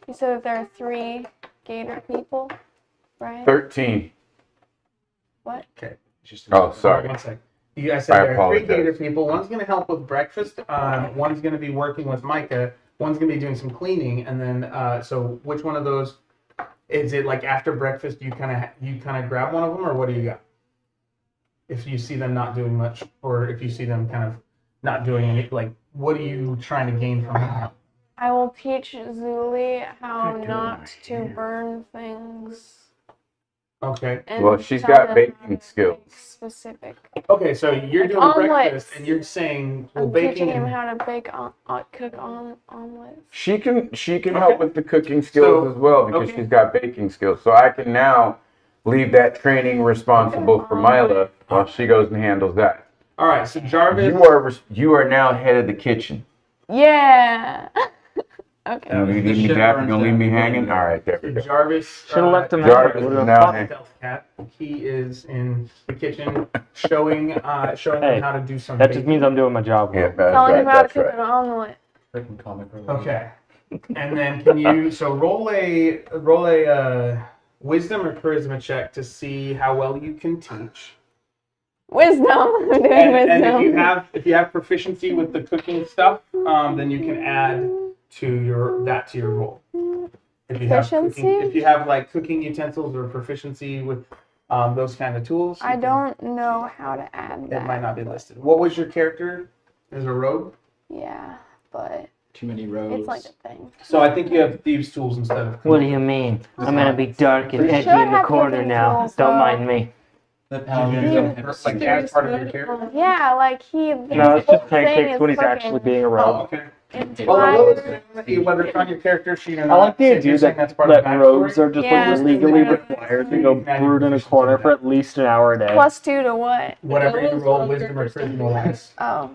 You said that there are 3 gator people, right? 13. What? Oh, sorry. One sec. You guys said I there are 3 apologize. gator people. One's going to help with breakfast. One's going to be working with Micah. One's going to be doing some cleaning. And then, so which one of those is it? Like after breakfast, you kind of grab one of them, or what do you got? If you see them not doing much, or if you see them kind of not doing any, like, what are you trying to gain from them? I will teach Zuli how What are you not doing to here? burn things. Okay. And Well, she's tell got them baking how to skills. make Specific. Okay, so you're Like doing omelets. breakfast, and you're saying, well, I'm baking teaching him and how to bake cook omelets. She can Okay. help with the cooking skills So, as well because okay. she's got baking skills. So I can now leave that training responsible for Mila while she goes and handles that. all right. So Jarvis, You are now head of the kitchen. Yeah. Okay. You The leave me ship that? burns You gonna leave me down. hanging? All right, there we go. Jarvis Should have left him Jarvis out. is now Stealth Cat. He is in the kitchen showing Hey, them how to do some That just baking. means I'm doing my job. Yeah, that's Telling right. him how to That's cook right. an omelet. Freaking comic relief. Okay. And then can you roll a wisdom or charisma check to see how well you can teach. Wisdom. I'm doing And wisdom. if you have proficiency with the cooking stuff, then you can add to your roll. If you have like cooking utensils or proficiency with those kind of tools, I don't know how to add It that. might not be listed. What was your character? As a rogue? Yeah, but Too many rows. it's like a thing. So I think you have thieves' tools instead of. What do you mean? I'm gonna be dark and You edgy should in the have corner cooking now. tools, Don't though. mind me. The Did paladins you don't use have them like as part of your character? Yeah, like he. No, it's just pancakes when he's actually being a Oh, rogue. okay. Well, I will assume that whether it's on your character sheet or not. I like the since idea you're saying that, that's part of the that rogues backstory. are just Yeah. like legally required to go brood in a corner for at least an hour a day. +2 to what? Whatever you roll, wisdom or charisma wise. Oh,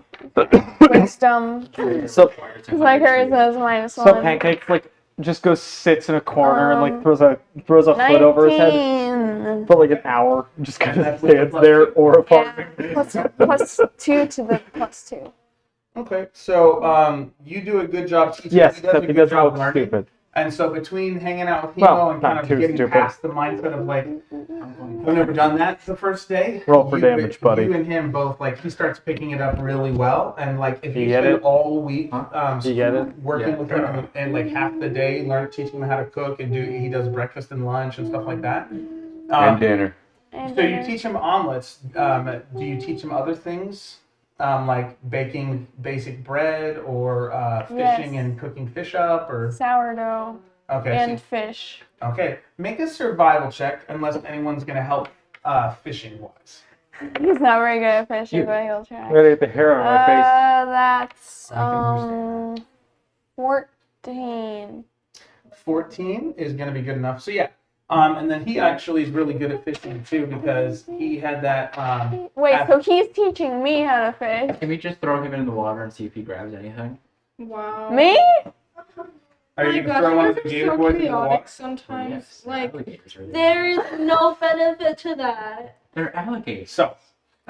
wisdom. So, Because my charisma is -1. so pancakes, like, just goes sits in a corner and like throws a hood over his head 19. for like an hour. Just kind of That's with the stands plus there two. horrified. Yeah, plus 2 to the plus 2. Okay, so you do a good job teaching. Yes, He does except a he good doesn't job look learning. stupid. And so between hanging out with Hemo Well, and not kind too of getting stupid. past the mindset of like, I've never done that the first day. Roll for damage, buddy. You and him both, like, he starts picking it up really well. And like, if You you get spend it? all week You get it? working Yeah. with him and like half the day, teaching him how to cook and he does breakfast and lunch and stuff like that. And dinner. And So you teach him omelets. Do you teach him other things? Like baking basic bread or fishing Yes. and cooking fish up or sourdough okay. and fish. Okay. Make a survival check unless anyone's gonna help fishing wise. He's not very good at fishing, You- but he'll I'm try. gonna get the hair on my face. That's I can 14. 14 is gonna be good enough. So yeah. And then he actually is really good at fishing too because he had that Wait, so he's teaching me how to fish. Can we just throw him in the water and see if he grabs anything? Wow. Me? are you gonna throw one of the gator boys in the water? Sometimes, Yes, like, alligators are there. There is no benefit to that. They're alligators. So,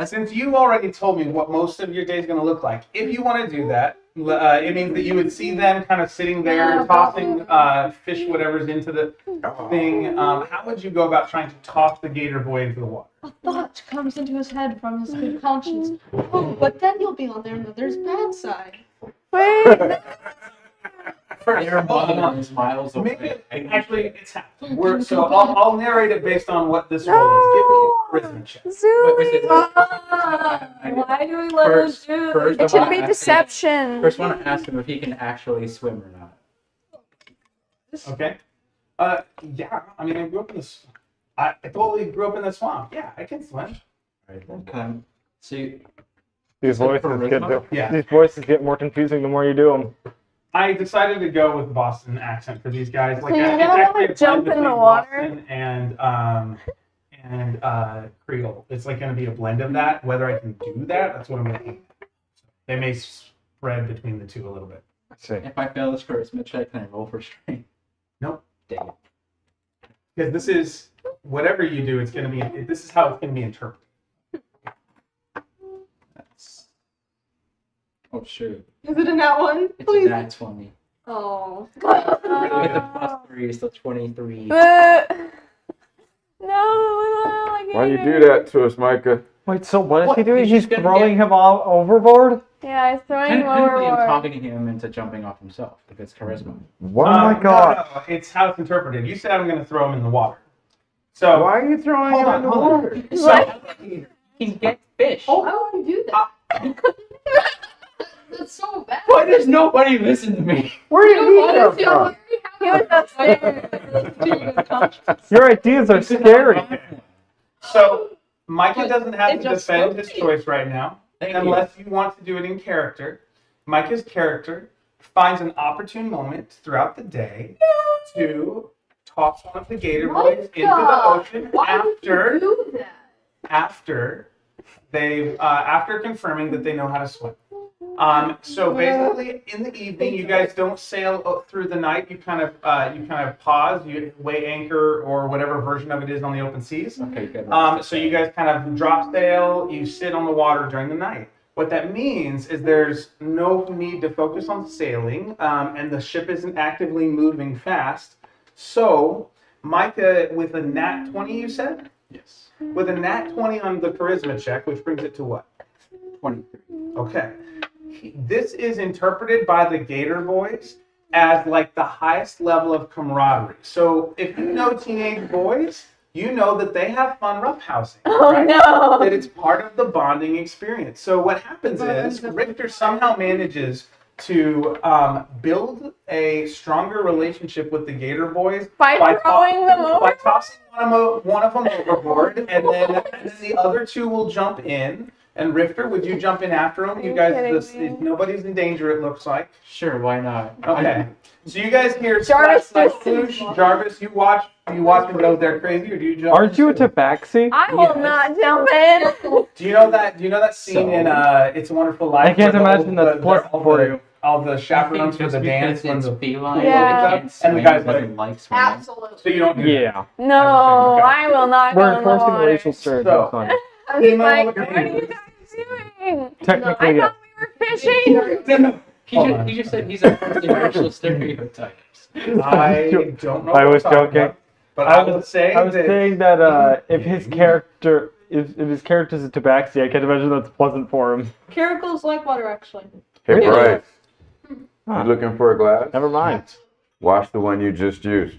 since you already told me what most of your day is going to look like, if you want to do that, it means that you would see them kind of sitting there tossing fish, whatever's into the thing. How would you go about trying to toss the gator boy into the water? A thought comes into his head from his good conscience. Oh, but then you'll be on their mother's bad side. Wait. They're miles away. Maybe, actually, it's so I'll narrate it based on what this role is. Give me a charisma check. Zoe. why do we let First, him do first It I should wanna be ask him- deception. First, I want to ask him if he can actually swim or not. Okay. Yeah. I mean, I grew up in this. I totally grew up in the swamp. Yeah, I can swim. Right then, come. See, These So voices charisma? Yeah. these voices get more confusing the more you do them. I decided to go with Boston accent for these guys. Like, So you it's don't actually wanna a blend jump in the between water? Boston and Creole. It's like going to be a blend of that. Whether I can do that, that's what I'm going to. They may spread between the two a little bit. Let's see. if I fail this charisma check, can I roll for strength? Nope. Dang it. Because this is whatever you do, it's going to be. This is how it's going to be interpreted. That's. Oh shoot! Is it in that one? It's Please. that 20. Oh. With the plus 3, so 23. No, like Why you do that to us, Micah? Wait, so what is What? he doing? He's He's gonna throwing him all overboard? Yeah, he's throwing him Technically, I'm overboard. talking him into jumping off himself if it's charisma. Oh my god. No, it's how it's interpreted. You said I'm going to throw him in the water. So Why are you throwing hold him on, in the hold on. water? So, You can get fish. Oh, how would you do that? That's so bad. Why does nobody listen to me? Where did he come Honestly, from? He was upstairs. Your ideas are scary. So Micah doesn't have It to just defend spoke his to you. choice right now, Thank unless you want to do it in character. Micah's character finds an opportune moment throughout the day to toss one of the gator boys into the ocean Why would after you do that? after confirming that they know how to swim. So basically, in the evening, you guys don't sail through the night. You kind of pause, you weigh anchor or whatever version of it is on the open seas. Okay, good. So you guys kind of drop sail, you sit on the water during the night. What that means is there's no need to focus on sailing, and the ship isn't actively moving fast. So, Micah, with a nat 20, you said? Yes. With a nat 20 on the charisma check, which brings it to what? 23. Okay. This is interpreted by the Gator Boys as like the highest level of camaraderie. So if you know teenage boys, you know that they have fun roughhousing. Oh right? no! That it's part of the bonding experience. So what happens is Richter somehow manages to build a stronger relationship with the Gator Boys By throwing them over? by tossing one of them overboard, and then the other two will jump in. And Rifter, would you jump in after him? Are You you guys, kidding me? nobody's in danger. It looks like. Sure, why not? Okay. So you guys hear Jarvis splash, just- splash, swoosh. Jarvis, you watch and go there crazy, or do you jump? Aren't you a into it? tabaxi? I will Yes. not jump in. Do you know that? Do you know that scene So- in It's a Wonderful Life? I can't where imagine that's where pleasant for you. all the chaperones for Just the dance when because the it's feline, Yeah. it can't And the swim, guy's doesn't like swimming. Absolutely. so you don't do that. Yeah. No, I will not We're go in the enforcing water. racial stereotypes on you. I was Emo like, what are and- you guys doing? Technically, I yeah. thought we were fishing. He just said he's enforcing racial stereotypes. I don't know. I what was I'm talking joking. about, but I would say I was that saying that if his character, if his character's a tabaxi, I can't imagine that's pleasant for him. Caracals like water, actually. Hey, Really? Bryce, Huh. you looking for a glass? Never mind. Wash the one you just used.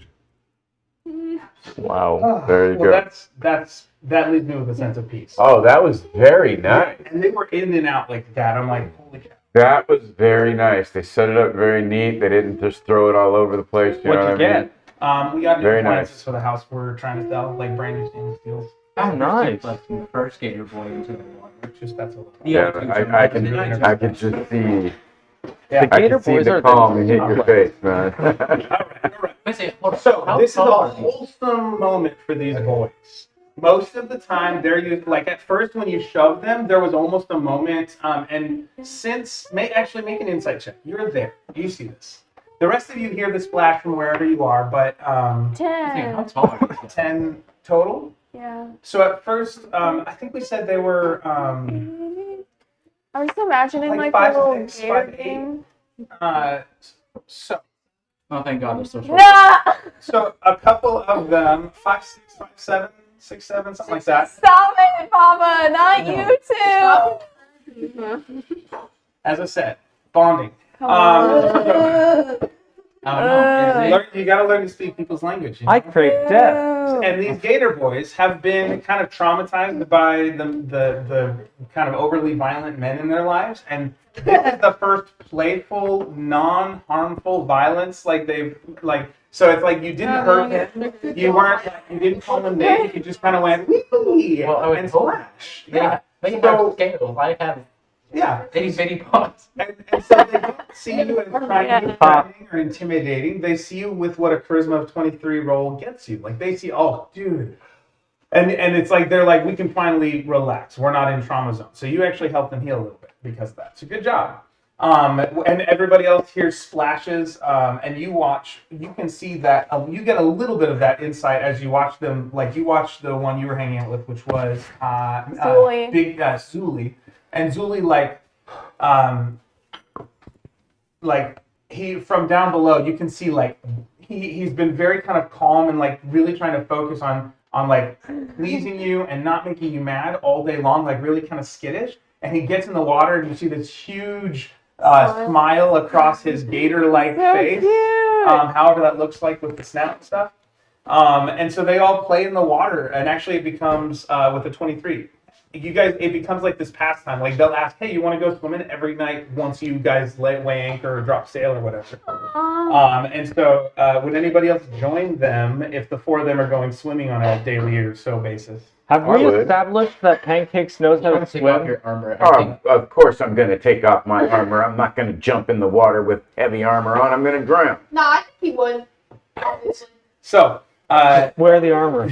Wow. There you well, go. that leaves me with a sense of peace. Oh, that was very nice. And they were in and out like that. I'm like, holy cow. That was very nice. They set it up very neat. They didn't just throw it all over the place. You know What'd what you I get? mean? We got new Very appliances nice. for the house we're trying to sell, like brand new stainless steels. Oh, nice. Like from the first Gator Boy into the water. Just that's a little. Yeah, other two I are can really I can just see Yeah. The I Gator can see boys the are calm hit the- your face, man. All right. I say, hold on, So how this is a tall are these? wholesome moment for these boys. Most of the time, they're used, like at first when you shove them, there was almost a moment. And since actually make an insight check. You're there. You see this. The rest of you hear the splash from wherever you are, but I say, how 10. tall are these guys? 10 total. Yeah. So at first, I think we said they were I'm just imagining Like like, 5, a little 6, gator 5, 8. game. So Oh, thank God they're so short. Nah! so a couple of them 5, 6, 5, 7, 6, 7, something like that. Stop it, Papa! Not you two! As I said, bonding. Come on. I don't know. Is it? You gotta learn to speak people's language. You know? I crave death. And these Gator boys have been kind of traumatized by the kind of overly violent men in their lives, and this is the first playful, non-harmful violence. Like so it's like you didn't hurt him, you didn't call him names, you just kind of went wee Well, I would and hope. splash. Yeah. They have So- scales. I have Yeah. itty bitty paws. And so they don't see you as trying to be threatening or intimidating. They see you with what a charisma of 23 roll gets you. Like they see, oh, dude. And it's like they're like, we can finally relax. We're not in trauma zone. So you actually help them heal a little bit because of that. So good job. And everybody else here splashes, and you can see that you get a little bit of that insight as you watch them. Like you watched the one you were hanging out with, which was Zuli. big Zuli. And Zuli, like he from down below, you can see like he's been very kind of calm and like really trying to focus on like pleasing you and not making you mad all day long, like really kind of skittish. And he gets in the water and you see this huge smile across his gator-like So face. cute. However that looks like with the snout and stuff. And so they all play in the water, and actually it becomes with a 23. It becomes like this pastime. Like they'll ask, "Hey, you want to go swimming every night once you guys weigh anchor or drop sail or whatever?" And so would anybody else join them if the 4 of them are going swimming on a daily or so basis? Have I we would. established that Pancakes knows how to Take off swim? your armor. I think Oh, of course I'm going to take off my armor. I'm not going to jump in the water with heavy armor on. I'm going to drown. No, I think he would. Obviously. So, Wear the armor.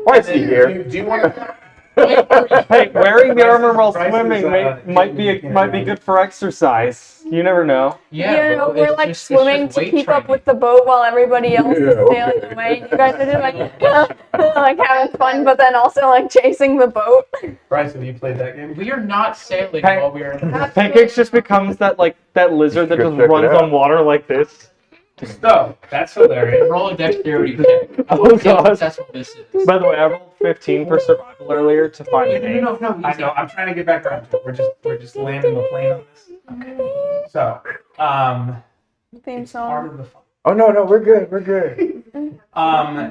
Why is he here? do you want to? Hey, wearing the armor while Bryce is, swimming might be good for exercise. You never know. Yeah, but we're it's like just- it's swimming just to weight keep up training. with the boat while everybody else is Yeah, sailing okay. away. You guys are just like having fun, but then also like chasing the boat. Bryce, have you played that game? we are not sailing Hey. while we are in the Pancakes just becomes that lizard that Go just check it runs out. on water like this. So that's hilarious. roll a dexterity check. Oh See how god. successful this is. By the way, I rolled 15 for survival earlier to find an 8. No, I know. I'm trying to get back around to it. We're just landing the plane on this. Okay. So, Theme it's part song. of the fun. Oh, no, we're good. We're good.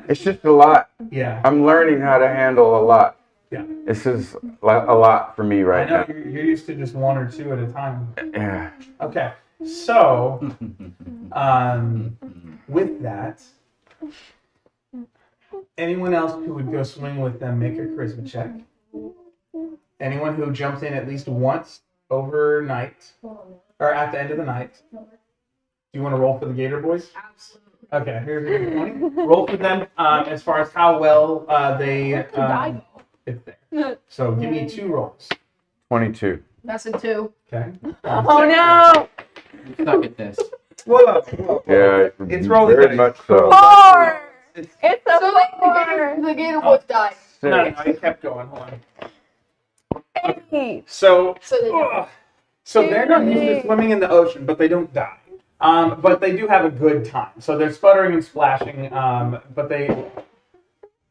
It's just a lot. Yeah. I'm learning how to handle a lot. Yeah. This is a lot for me I right know now. you're used to just 1 or 2 at a time. Yeah. Okay. So, with that, anyone else who would go swing with them, make a charisma check. Anyone who jumps in at least once overnight, or at the end of the night. Do you want to roll for the Gator Boys? Absolutely. Okay, here's your 20. Roll for them as far as how well they. It's there. So give me 2 rolls. 22. That's a 2. Okay. Oh no! You suck at this. Whoa. Yeah, It's rolling very dice. much so. 4! It's, It's a So 4! the gator would die. no, it kept going. Hold on. 8! So, So they so they're not used to swimming in the ocean, but they don't die. But they do have a good time. So they're sputtering and splashing. But they.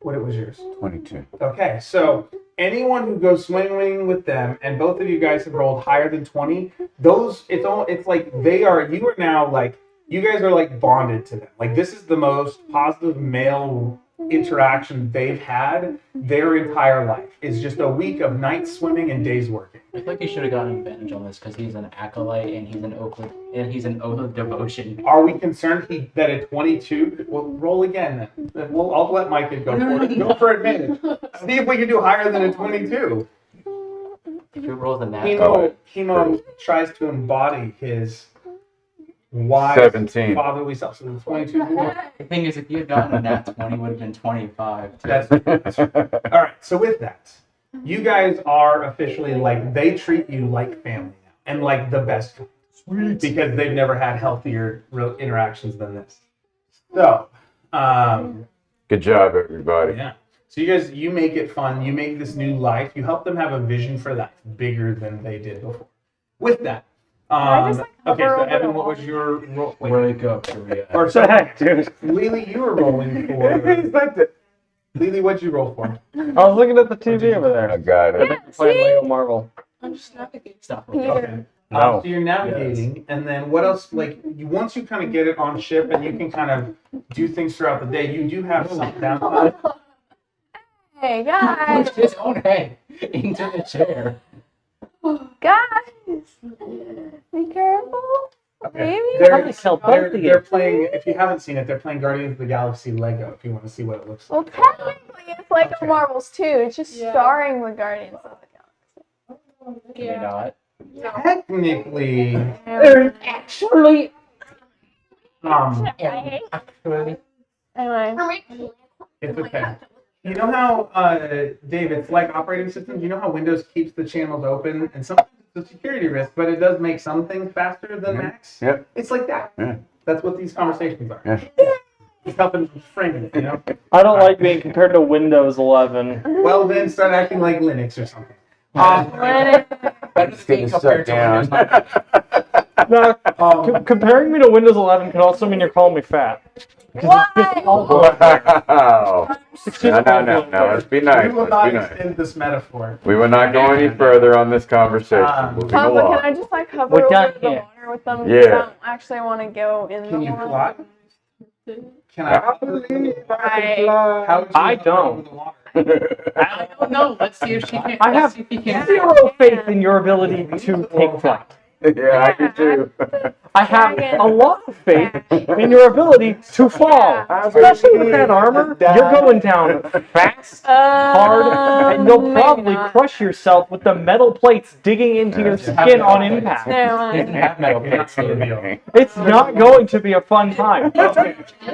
What was yours? 22. Okay, so anyone who goes swimming with them, and both of you guys have rolled higher than 20, it's like you are now like, you guys are like bonded to them. Like, this is the most positive male interaction they've had their entire life. It's just a week of nights swimming and days working. I feel like you should have gotten advantage on this because he's an acolyte and he's an oath of devotion. Are we concerned that at 22, well, roll again then. I'll let Micah go for it. Go for advantage. See if we can do higher than a 22. If you roll the natural, Chemo tries to embody his wise 17. fatherly self. So 22. the thing is, if you had gotten a nat 20, it would have been 25. That's all right. So with that, you guys are officially like, they treat you like family now, and like the best kind. Sweet. Because they've never had healthier interactions than this. So, Good job, everybody. yeah. So you make it fun. You make this new life. You help them have a vision for life bigger than they did before. With that, I just, like, okay. hover So over Evan, the what wall? was your roll? Wake up, Korea. Or What the heck, dude? Lily, you were rolling for. Lily, what'd you roll for? I was looking at the TV over there. I got it. Yeah, Playing see? Lego Marvel. I'm just navigating. Stop. Peter. Okay. No. So you're navigating, and then what else? Like, once you kind of get it on ship, and you can kind of do things throughout the day. You do have some downtime. Hey, guys! Pushed his own head into the chair. Guys! Be careful. Okay. Maybe? Probably killed both of you. They're playing. If you haven't seen it, they're playing Guardians of the Galaxy Lego. If you want to see what it looks Well, like. technically, it's like Okay. a Marvels too. It's just Yeah. starring the Guardians of the Can you not? Technically, Actually, Galaxy. Anyway. it's okay. You know how, Dave, it's like operating systems. You know how Windows keeps the channels open, and sometimes it's a security risk, but it does make some things faster than Macs. Yep. It's like that. Yeah. That's what these conversations are. Yeah. It's helping frame it, you know. I don't like being compared to Windows 11. Well, then start acting like Linux or something. Better Just than being getting compared shut to down. Windows 9. Comparing me to Windows 11 can also mean you're calling me fat. Why? Wow. No. Let's be nice. We will Let's not be nice. extend this metaphor. We will not go any further on this conversation. Moving Papa, along. can I just like hover We're over done the here. water with them? Yeah. I don't actually want to go in Can the you water. fly? Can I? I believe I Right. can fly. How would you I hover don't. over the water? I don't know. Let's see if she can. I have let's see if he can. zero faith in your ability to take flight. Yeah, I do too. I have a lot of faith in your ability to fall. Especially with that armor, you're going down fast, hard, and you'll maybe probably not. crush yourself with the metal plates digging into your skin on impact. Never He doesn't mind. have metal plates here. It's not going to be a fun time.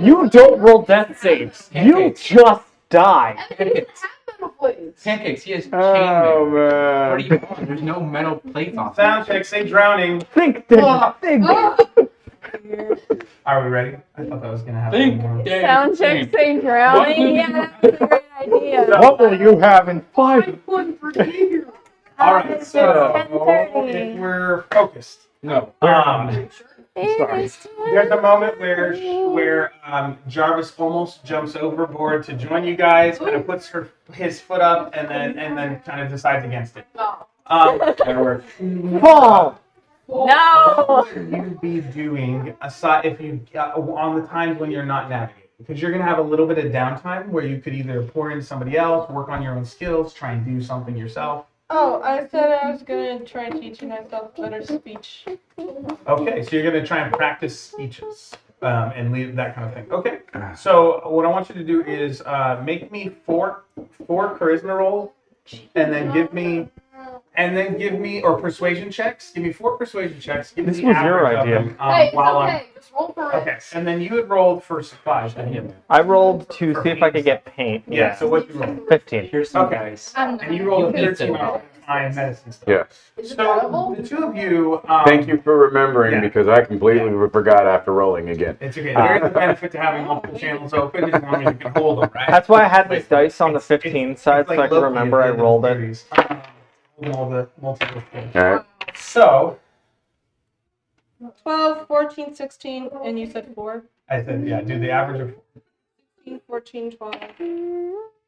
You don't roll death saves. You just die. Pancakes. Please. Pancakes. He has Oh, chainmail. What man. do you want? There's no metal plates on. Sound check, say drowning. Think, David. Think. Are we ready? I thought that was gonna happen. Think. Sound check say drowning. Yeah, that's a great idea. What will you have in 5? All right, It's so 10:30. if we're focused, No. Sorry. there's a moment where Jarvis almost jumps overboard to join you guys, kind of puts his foot up, and then kind of decides against it. Fall. No. What would you be doing aside if you on the times when you're not navigating? Because you're gonna have a little bit of downtime where you could either pour into somebody else, work on your own skills, try and do something yourself. Oh, I said I was gonna try teaching myself better speech. Okay, so you're gonna try and practice speeches and leave that kind of thing. Okay. So what I want you to do is make me four charisma rolls, and then give me or persuasion checks. Give me 4 persuasion checks. Give me This the was your average of idea. them, Hey, it's while okay. Just roll for it. Okay, and then you had rolled for 5. didn't you? I rolled to see if I could get paint. Yeah. So what you roll? 15. Here's some Okay. guys. And you rolled a You beat 13. them. find medicine stuff. Yes. So the two of you. Thank you for remembering yeah. because I completely forgot after rolling again. It's okay. There is a benefit to having multiple channels open as long as you can hold them, right? That's why I had these Like, dice on the it's- 15 side, like so I could Loki remember at I the end of rolled the it. series. All the multiple things. All right. So 12, 14, 16, and you said 4. I said, yeah, do the average of. 16, 14, 12.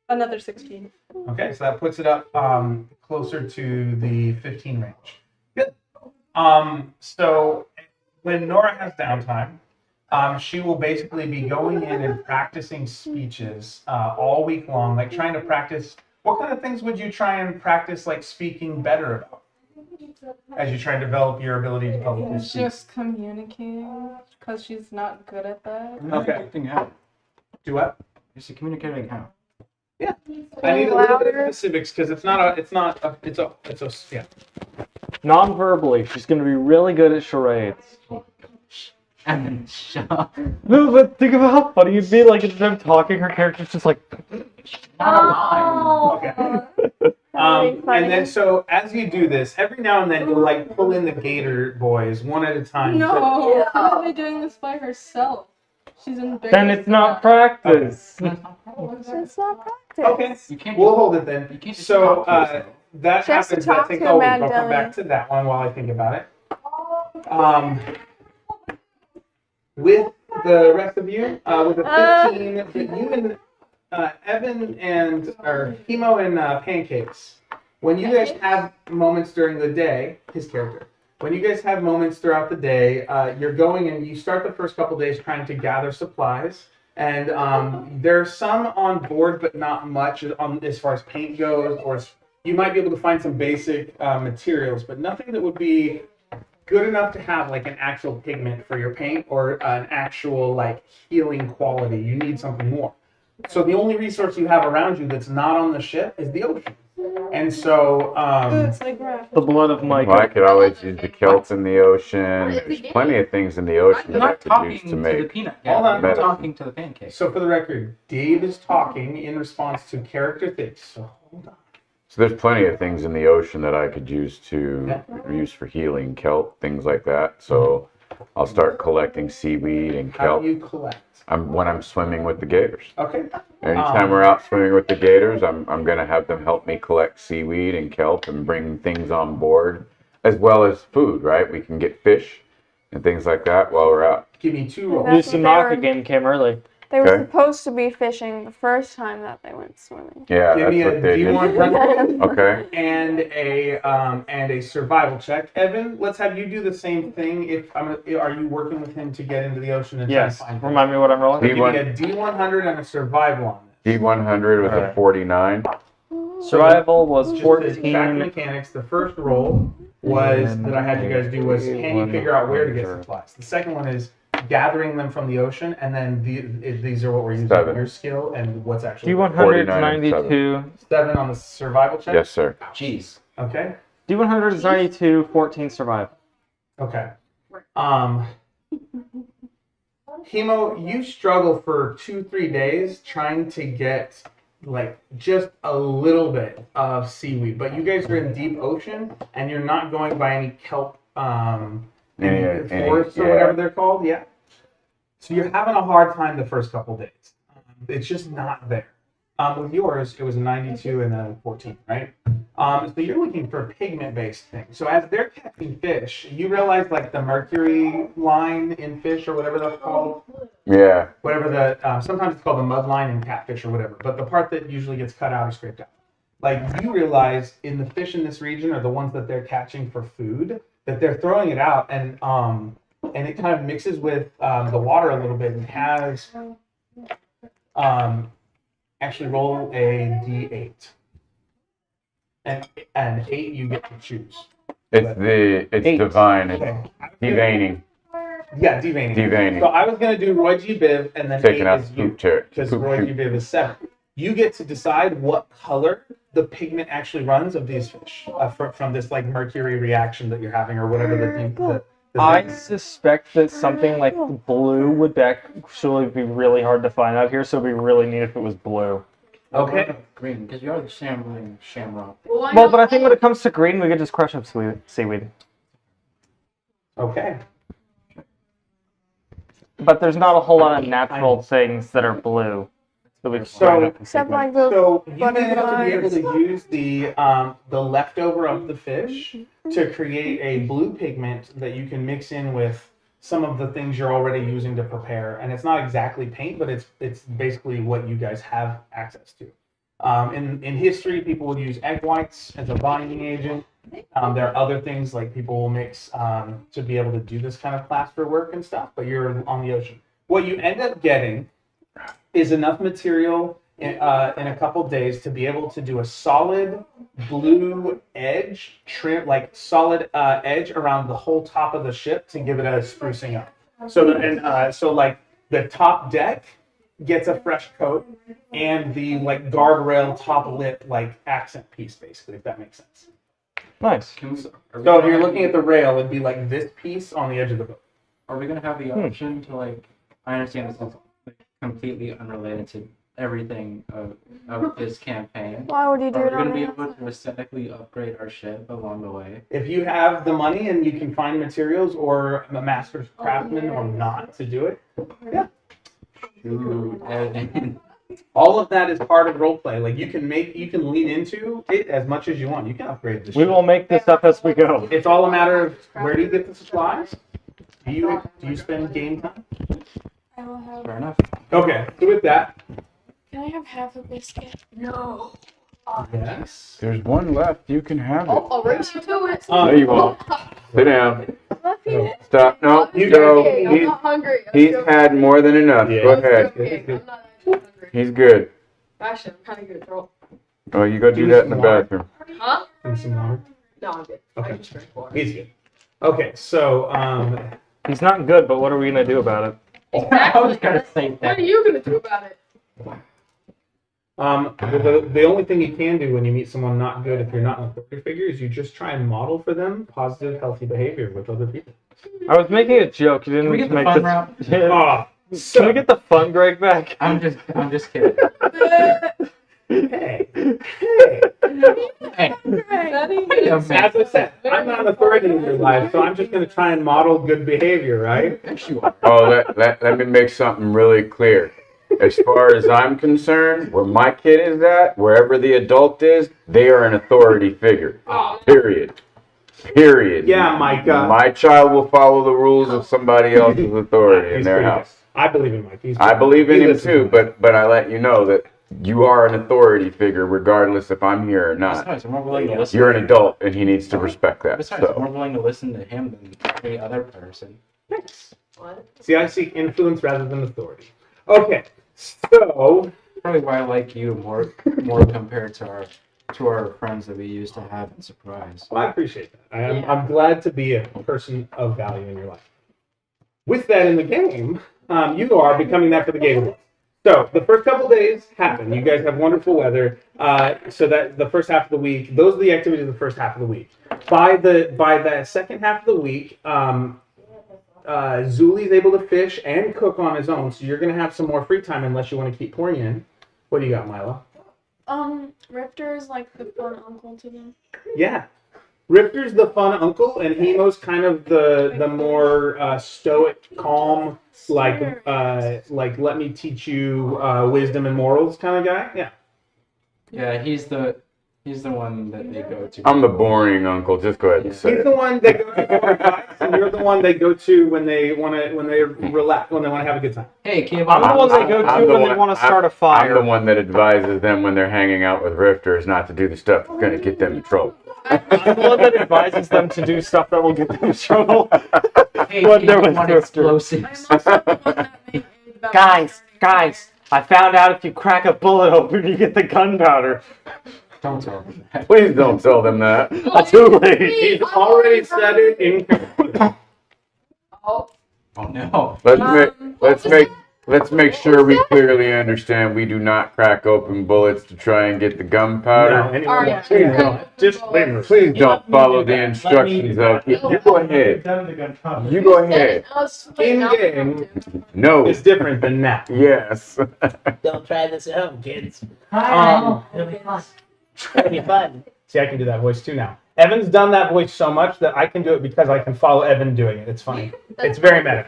Another 16. Okay, so that puts it up closer to the 15 range. Good. So when Nora has downtime, she will basically be going in and practicing speeches all week long, like trying to practice. What kind of things would you try and practice, like speaking better about, as you try to develop your ability to publicly speak? Just communicating, because she's not good at that. Okay. How? Do what? Is she communicating how? I need a little bit of Louder. specifics because it's yeah. Non-verbally, she's going to be really good at charades. And then shut up. No, but think about how funny it'd be, like, instead of talking, her character's just like... Oh. Okay. That'd be funny. And then so as you do this, every now and then you'll like pull in the Gator boys one at a time. No, how are they doing this by herself? She's embarrassed. Then it's not practice. It's not practice. Okay, You can't we'll just- hold it then. You can't just So talk to yourself. that She has to happens. talk That takes to a a week. mad I'll come dummy. back to that one while I think about it. With the rest of you, with the 15, you and Evan and or Hemo and Pancakes. When you guys have moments during the day, his character. When you guys have moments throughout the day, you're going and you start the first couple days trying to gather supplies. And there's some on board, but not much as far as paint goes. Or you might be able to find some basic materials, but nothing that would be good enough to have like an actual pigment for your paint or an actual like healing quality. You need something more. So the only resource you have around you that's not on the ship is the ocean. And so, It's like graph. The blood of Mike. Well, I could always use the kelp in the ocean. There's plenty of things in the ocean I'm that I not could talking use to to the make. peanut Hold gallery. on. I'm Medicine. talking to the pancake. so for the record, Dave is talking in response to character things. So hold on. So there's plenty of things in the ocean that I could use use for healing, kelp, things like that. So I'll start collecting seaweed and How kelp. do you collect? When I'm swimming with the gators. Okay. Anytime we're out swimming with the gators, I'm gonna have them help me collect seaweed and kelp and bring things on board, as well as food. Right? We can get fish and things like that while we're out. Give me 2 rolls. That's The what Sunaka they were- game came early. They were Okay. supposed to be fishing the first time that they went swimming. Yeah, Give that's me a what they did. D100 Okay. and a survival check. Evan, let's have you do the same thing. Are you working with him to get into the ocean and Yes. try and find him? Remind me what I'm rolling. Give me D1 a D100 and a survival on this. D100 was a Alright. 49. Survival was Just to track 14. mechanics, the first roll was that I had you guys do was can you figure out where to get supplies. The second one is gathering them from the ocean, and then these are what we're using: 7. your skill and what's actually D100 49 and 92. 7 on the survival check. Yes, sir. Jeez. Okay. D100 is 92, 14 survival. Okay. Hemo, you struggle for 2-3 days trying to get like just a little bit of seaweed, but you guys are in deep ocean and you're not going by any kelp Any- forests or yeah. whatever they're called. Yeah. So you're having a hard time the first couple days. It's just not there. With yours, it was a 92 and a 14, right? So you're looking for pigment-based things. So as they're catching fish, you realize like the mercury line in fish or whatever that's called, Yeah. whatever the sometimes it's called the mud line in catfish or whatever. But the part that usually gets cut out or scraped out, like you realize in the fish in this region are the ones that they're catching for food, that they're throwing it out and it kind of mixes with the water a little bit and has actually roll a d8. And 8 you get to choose. It's Eight. divine. It's Okay. deveining. Yeah, deveining. Deveining. So I was gonna do Roy G. Biv and then Taking 8 out is the you. poop chair. Because Poop Roy G. shoot. Biv is 7. You get to decide what color the pigment actually runs of these fish from this like mercury reaction that you're having or whatever the I suspect that something like blue would actually be really hard to find out here, so it'd be really neat if it was blue. Okay. Green, because you are the shamrock. Well, but I think when it comes to green, we could just crush up seaweed. Okay. But there's not a whole lot of natural things that are blue. So we just So- Except like those So you need to be able butterflies. to use the leftover of the fish to create a blue pigment that you can mix in with some of the things you're already using to prepare. And it's not exactly paint, but it's basically what you guys have access to. In history, people would use egg whites as a binding agent. There are other things like people will mix to be able to do this kind of plaster work and stuff, but you're on the ocean. What you end up getting is enough material in a couple days to be able to do a solid blue edge trim, like solid edge around the whole top of the ship to give it a sprucing up. So like the top deck gets a fresh coat and the like guardrail top lip like accent piece basically, if that makes sense. Nice. So if you're looking at the rail, it'd be like this piece on the edge of the boat. Are we gonna have the option to like? I understand this is like, completely unrelated to everything of this campaign. Why would you do Are we it on gonna be the able outside? to aesthetically upgrade our ship along the way? If you have the money and you can find materials or a master's craftsman or not to do it, Ooh, and all of that is part of roleplay. Like you can lean into it as much as you want. You can upgrade the We ship. will make this up as we go. It's all a matter of where do you get the supplies? Do you spend game time? I will have. fair enough. Okay, so with that, Can I have half a biscuit? No. yes. There's one left. You can have it. I'll race you to it. No, you won't. Sit down. Fluffy. Stop. No, You go. Okay, I'm He's, not hungry. he's had more than enough. Yeah. Go ahead. Okay, I'm not actually hungry. He's good. Actually, I'm kind of good at throw. Oh, you go do that in the bathroom. Huh? And some water. No, I'm good. Okay. I just drank water. He's good. Okay, so He's not good, but what are we gonna do about it? I was gonna say What that. are you gonna do about it? the only thing you can do when you meet someone not good, if you're not an authority figure, is you just try and model for them positive, healthy behavior with other people. I was making a joke. You Can we didn't get the make fun this. route? Yeah. Ah, Can so we get the fun Greg back? I'm just kidding. hey, Hey, That ain't wait a as minute. I said, I'm not an authority in your life, so I'm just going to try and model good behavior, right? Yes, you are. Oh, let me make something really clear. As far as I'm concerned, where my kid is at, wherever the adult is, they are an authority figure. Period. Period. Yeah, Mike. My child will follow the rules of somebody else's authority in He's their pretty house. good. I believe in Mike. He's I good. believe in He him listens too, to me. but I let you know that you are an authority figure regardless if I'm here or not. Besides, I'm more willing to listen. You're an adult and he needs to respect that. Besides, I'm So more willing to listen to him than any other person. Thanks. What? See, I seek influence rather than authority. Okay, so Probably why I like you more compared to our friends that we used to have in Surprise. well, I appreciate that. I'm glad to be a person of value in your life. With that in the game, you are becoming that for the game. So the first couple days happen. You guys have wonderful weather. So that the first half of the week, those are the activities of the first half of the week. By the second half of the week, Zuli's able to fish and cook on his own. So you're gonna have some more free time unless you want to keep pouring in. What do you got, Milo? Rifter is like the fun uncle to them. Yeah. Rifter's the fun uncle, and Hemo's kind of the more stoic, calm, like let me teach you wisdom and morals kind of guy. Yeah. Yeah, he's the one that they go to. I'm the boring uncle. Just go ahead and say He's it. the one they go to for advice, and you're the one they go to when they relax, when they want to have a good time. Hey, kid, I'm the one they go I'm to the when they one- want to start a I'm fire. the one that advises them when they're hanging out with Rifters not to do the stuff that's going to get them in trouble. I'm the one that advises them to do stuff that will get them in trouble. hey, What kid, there you was want Rifter. explosives. I'm also the one that made it about Guys, I found out if you crack a bullet open, you get the gunpowder. Don't tell them that. Please don't tell them that. Too late. He's already said it in. Oh, Oh no. Let's make let's make sure we clearly understand we do not crack open bullets to try and get the gunpowder. No, anyone Alright. wants Please to don't. just Please don't follow the instructions of. You go ahead. You go ahead. in game No. is different than that. Yes. Don't try this at home, kids. Um, It'll be fun. It'll be fun. See, I can do that voice too now. Evan's done that voice so much that I can do it because I can follow Evan doing it. It's funny. It's very meta.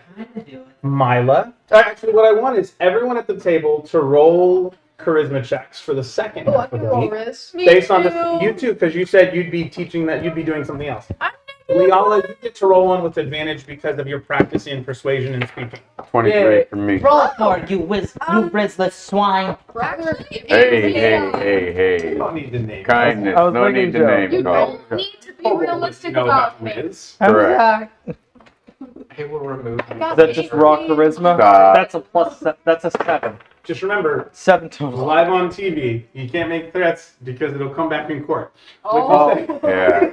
Mila. Actually, what I want is everyone at the table to roll charisma checks for the second Oh, I half of can the roll week. this. Based on this, you too, because you said you'd be teaching that, you'd be doing something else. Liala, you get to roll one with advantage because of your practice in persuasion and speaking. 23 for me. Roll it forward, you brizzless swine. Hey. You don't need to name. Kindness. I was No making need to joke. name You call. don't need to be realistic know about who it things. is. Correct. I will remove I you. got Is that just raw 18. charisma? Stop. That's a plus. That's a 7. Just remember, 7 it's total. live on TV. You can't make threats because it'll come back in court. Oh. Yeah.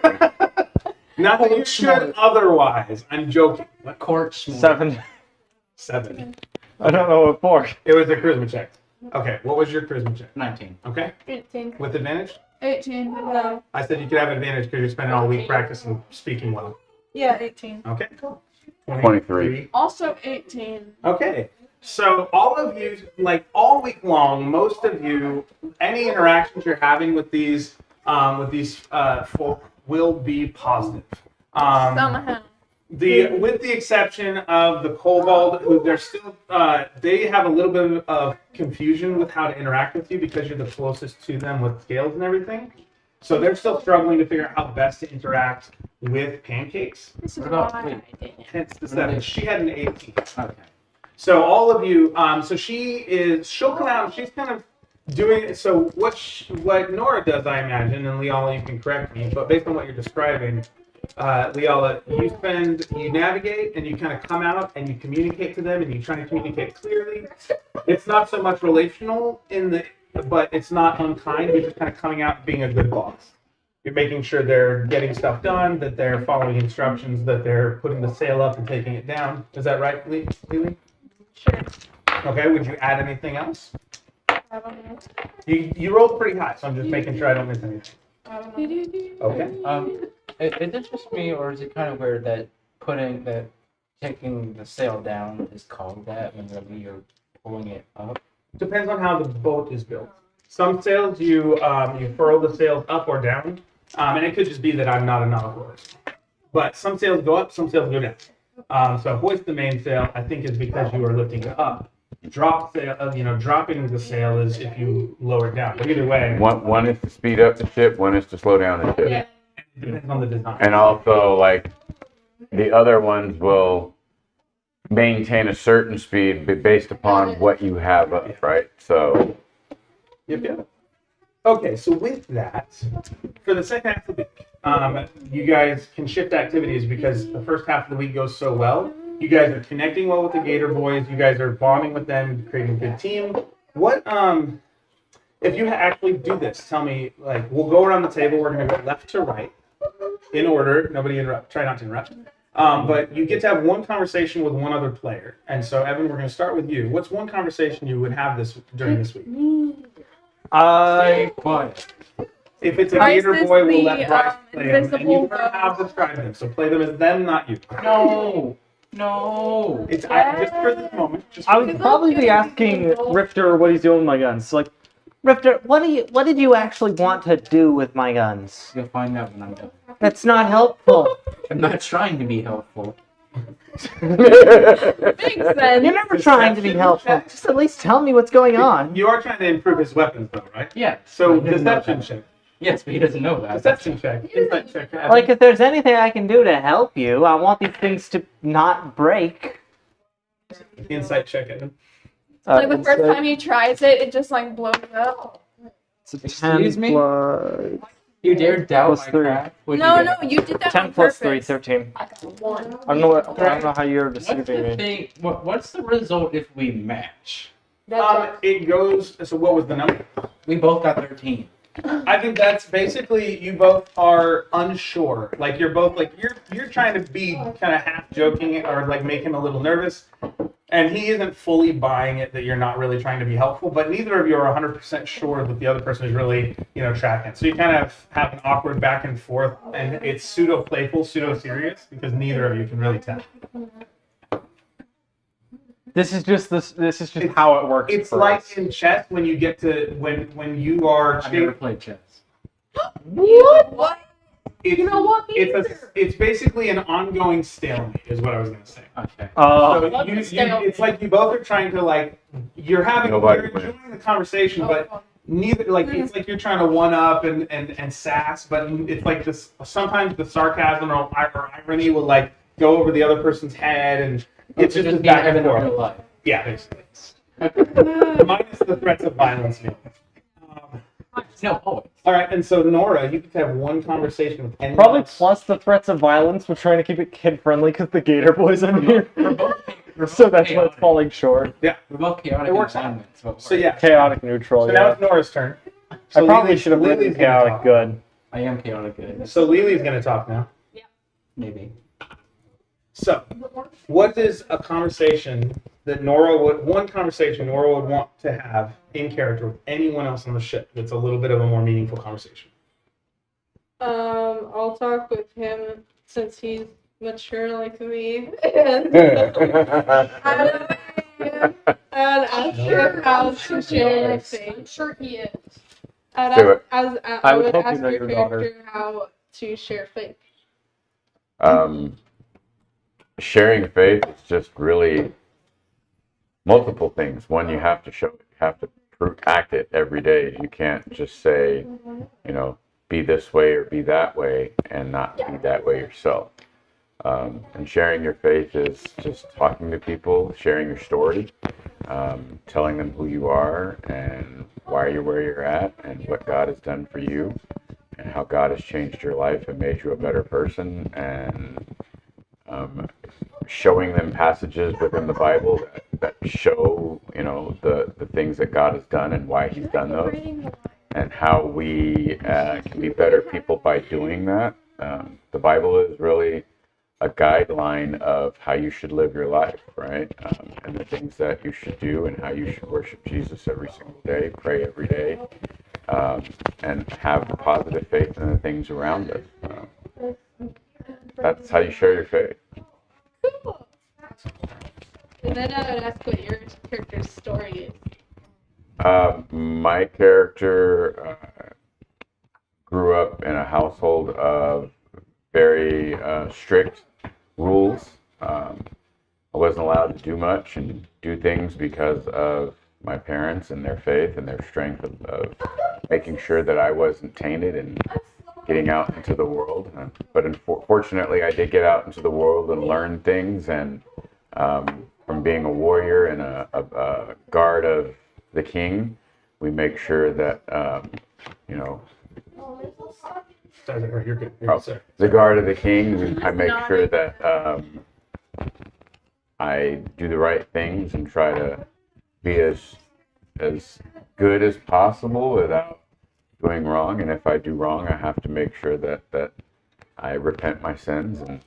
Not that you should otherwise. I'm joking. What? Court smart. 7. 7. I don't know what for. It was a charisma check. Okay, what was your charisma check? 19. Okay, 18. with advantage? 18. No. I said you could have advantage because you're spending all week practicing speaking well. Yeah, 18. Okay. 23. Also 18. Okay. So all of you, like all week long, most of you, any interactions you're having with these folk will be positive. Somehow. With the exception of the kobold, who they're still they have a little bit of confusion with how to interact with you because you're the closest to them with scales and everything. So they're still struggling to figure out how best to interact with pancakes. This is What about- why wait. I didn't. Hence the 7. She had an 18. Okay. So all of you, so she'll come out and she's kind of doing, so what Nora does, I imagine, and Liala, you can correct me, but based on what you're describing, Liala, you navigate and you kind of come out and you communicate to them and you try to communicate clearly. It's not so much relational but it's not unkind. You're just kind of coming out and being a good boss. You're making sure they're getting stuff done, that they're following instructions, that they're putting the sail up and taking it down. Is that right, Lily? Sure. Okay, would you add anything else? I don't know. You rolled pretty high, so I'm just making sure I don't miss anything. I don't know. Okay. Is it just me, or is it kind of weird that taking the sail down is called that when really you're pulling it up? Depends on how the boat is built. Some sails you furl the sails up or down, and it could just be that I'm not a nautical artist. But some sails go up, some sails go down. So hoist the mainsail, I think, is because you are lifting it up. Drop sail, dropping the sail is if you lower it down. But either way, One is to speed up the ship, one is to slow down the ship. Yeah. it depends on the design. And also, like, the other ones will maintain a certain speed based upon what you have up, right? So, Yep. Okay, so with that, for the second half of the week, you guys can shift activities because the first half of the week goes so well. You guys are connecting well with the Gator Boys. You guys are bonding with them, creating a good team. What, if you actually do this, tell me, like, we'll go around the table. We're going to go left to right in order. Nobody interrupt. Try not to interrupt. But you get to have one conversation with one other player. And so, Evan, we're going to start with you. What's one conversation you would have during this week? Stay quiet. If it's a Bryce Gator is Boy, we'll the, let Bryce play them. And invisible you heard how to describe them. So play them as them, not you. No. It's just for this moment. I would probably be asking Rifter what he's doing with my guns. Like, Rifter, what did you actually want to do with my guns? You'll find out when I'm done. That's not helpful. I'm not trying to be helpful. Makes sense. You're never trying to be helpful. Just at least tell me what's going on. You are trying to improve his weapons, though, right? Yeah. So I didn't know deception that. check. Yes, but he doesn't know that. Deception check. Insight check. Evan. Like, if there's anything I can do to help you, I want these things to not break. Insight check. Evan. Like the first time he tries it, it just like blows up. It's a 10 Excuse me? plus... You dare doubt Plus my 3. craft? What'd No, you no, get? you did that 10 on plus purpose. 3, 13. I got 1. I don't know how you're What's the deceiving me. thing? What's the result if we match? It goes. So what was the number? We both got 13. I think that's basically you both are unsure. Like you're both like you're trying to be kind of half joking or like make him a little nervous, And he isn't fully buying it that you're not really trying to be helpful, but neither of you are 100% sure that the other person is really, tracking. So you kind of have an awkward back and forth, and it's pseudo playful, pseudo serious, because neither of you can really tell. This is just how it works. It's for like us. in chess when you get to when you are. I've never played chess. What? It's, You know what? it's basically an ongoing stalemate, is what I was gonna say. Okay. So it's like you both are trying to you're enjoying the conversation, but neither it's like you're trying to one up and sass, but it's like this. Sometimes the sarcasm or irony will go over the other person's head, and it's just being back and in real forth. life. Yeah, basically. Minus the threats of violence. No, always. All right, and so Nora, you get to have one conversation with anyone. Probably else. plus the threats of violence. We're trying to keep it kid friendly because the Gator Boys are here. We're both So that's why it's chaotic. falling short. Yeah. We're both chaotic. It works environment, So yeah. Chaotic neutral. So yeah. now it's Nora's turn. I So probably Lily's- should have written Lily's gonna chaotic talk. good. I am chaotic good. So Lily's gonna talk now. Maybe. So, what is a conversation that one conversation Nora would want to have in character with anyone else on the ship that's a little bit of a more meaningful conversation? I'll talk with him since he's mature like me, and ask him how to share my I'm faith. sure he is. Do it. I would hope you ask know your your daughter. character how to share faith. Sharing faith is just really multiple things. One, you have to show it. You have to act it every day. You can't just say, be this way or be that way and not be that way yourself. And sharing your faith is just talking to people, sharing your story, telling them who you are and why you're where you're at and what God has done for you and how God has changed your life and made you a better person, and showing them passages within the Bible that show, the things that God has done and why He's done those, and how we can be better people by doing that. The Bible is really a guideline of how you should live your life, right? And the things that you should do and how you should worship Jesus every single day, pray every day, and have a positive faith in the things around us. That's how you share your faith. Cool. And then I would ask what your character's story is. My character grew up in a household of very strict rules. I wasn't allowed to do much and do things because of my parents and their faith and their strength of making sure that I wasn't tainted and getting out into the world. But unfortunately, I did get out into the world and learn things. And from being a warrior and a guard of the king, we make sure that, You're good. You're good, sir. the guard of the king, I make sure that I do the right things and try to be as good as possible without doing wrong. And if I do wrong, I have to make sure that I repent my sins and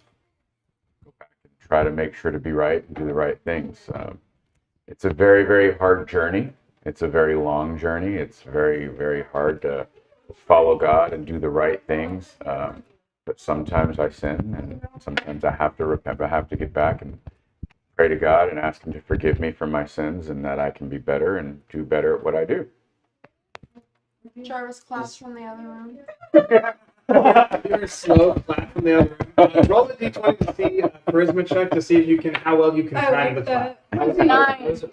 go back and try to make sure to be right and do the right things. It's a very, very hard journey. It's a very long journey. It's very, very hard to follow God and do the right things. But sometimes I sin, and sometimes I have to repent. I have to get back and pray to God and ask Him to forgive me for my sins and that I can be better and do better at what I do. Jarvis claps from the other room. You're a slow clap from the other room. Roll a d20 to see charisma check to see if how well you can I time like the clap. that.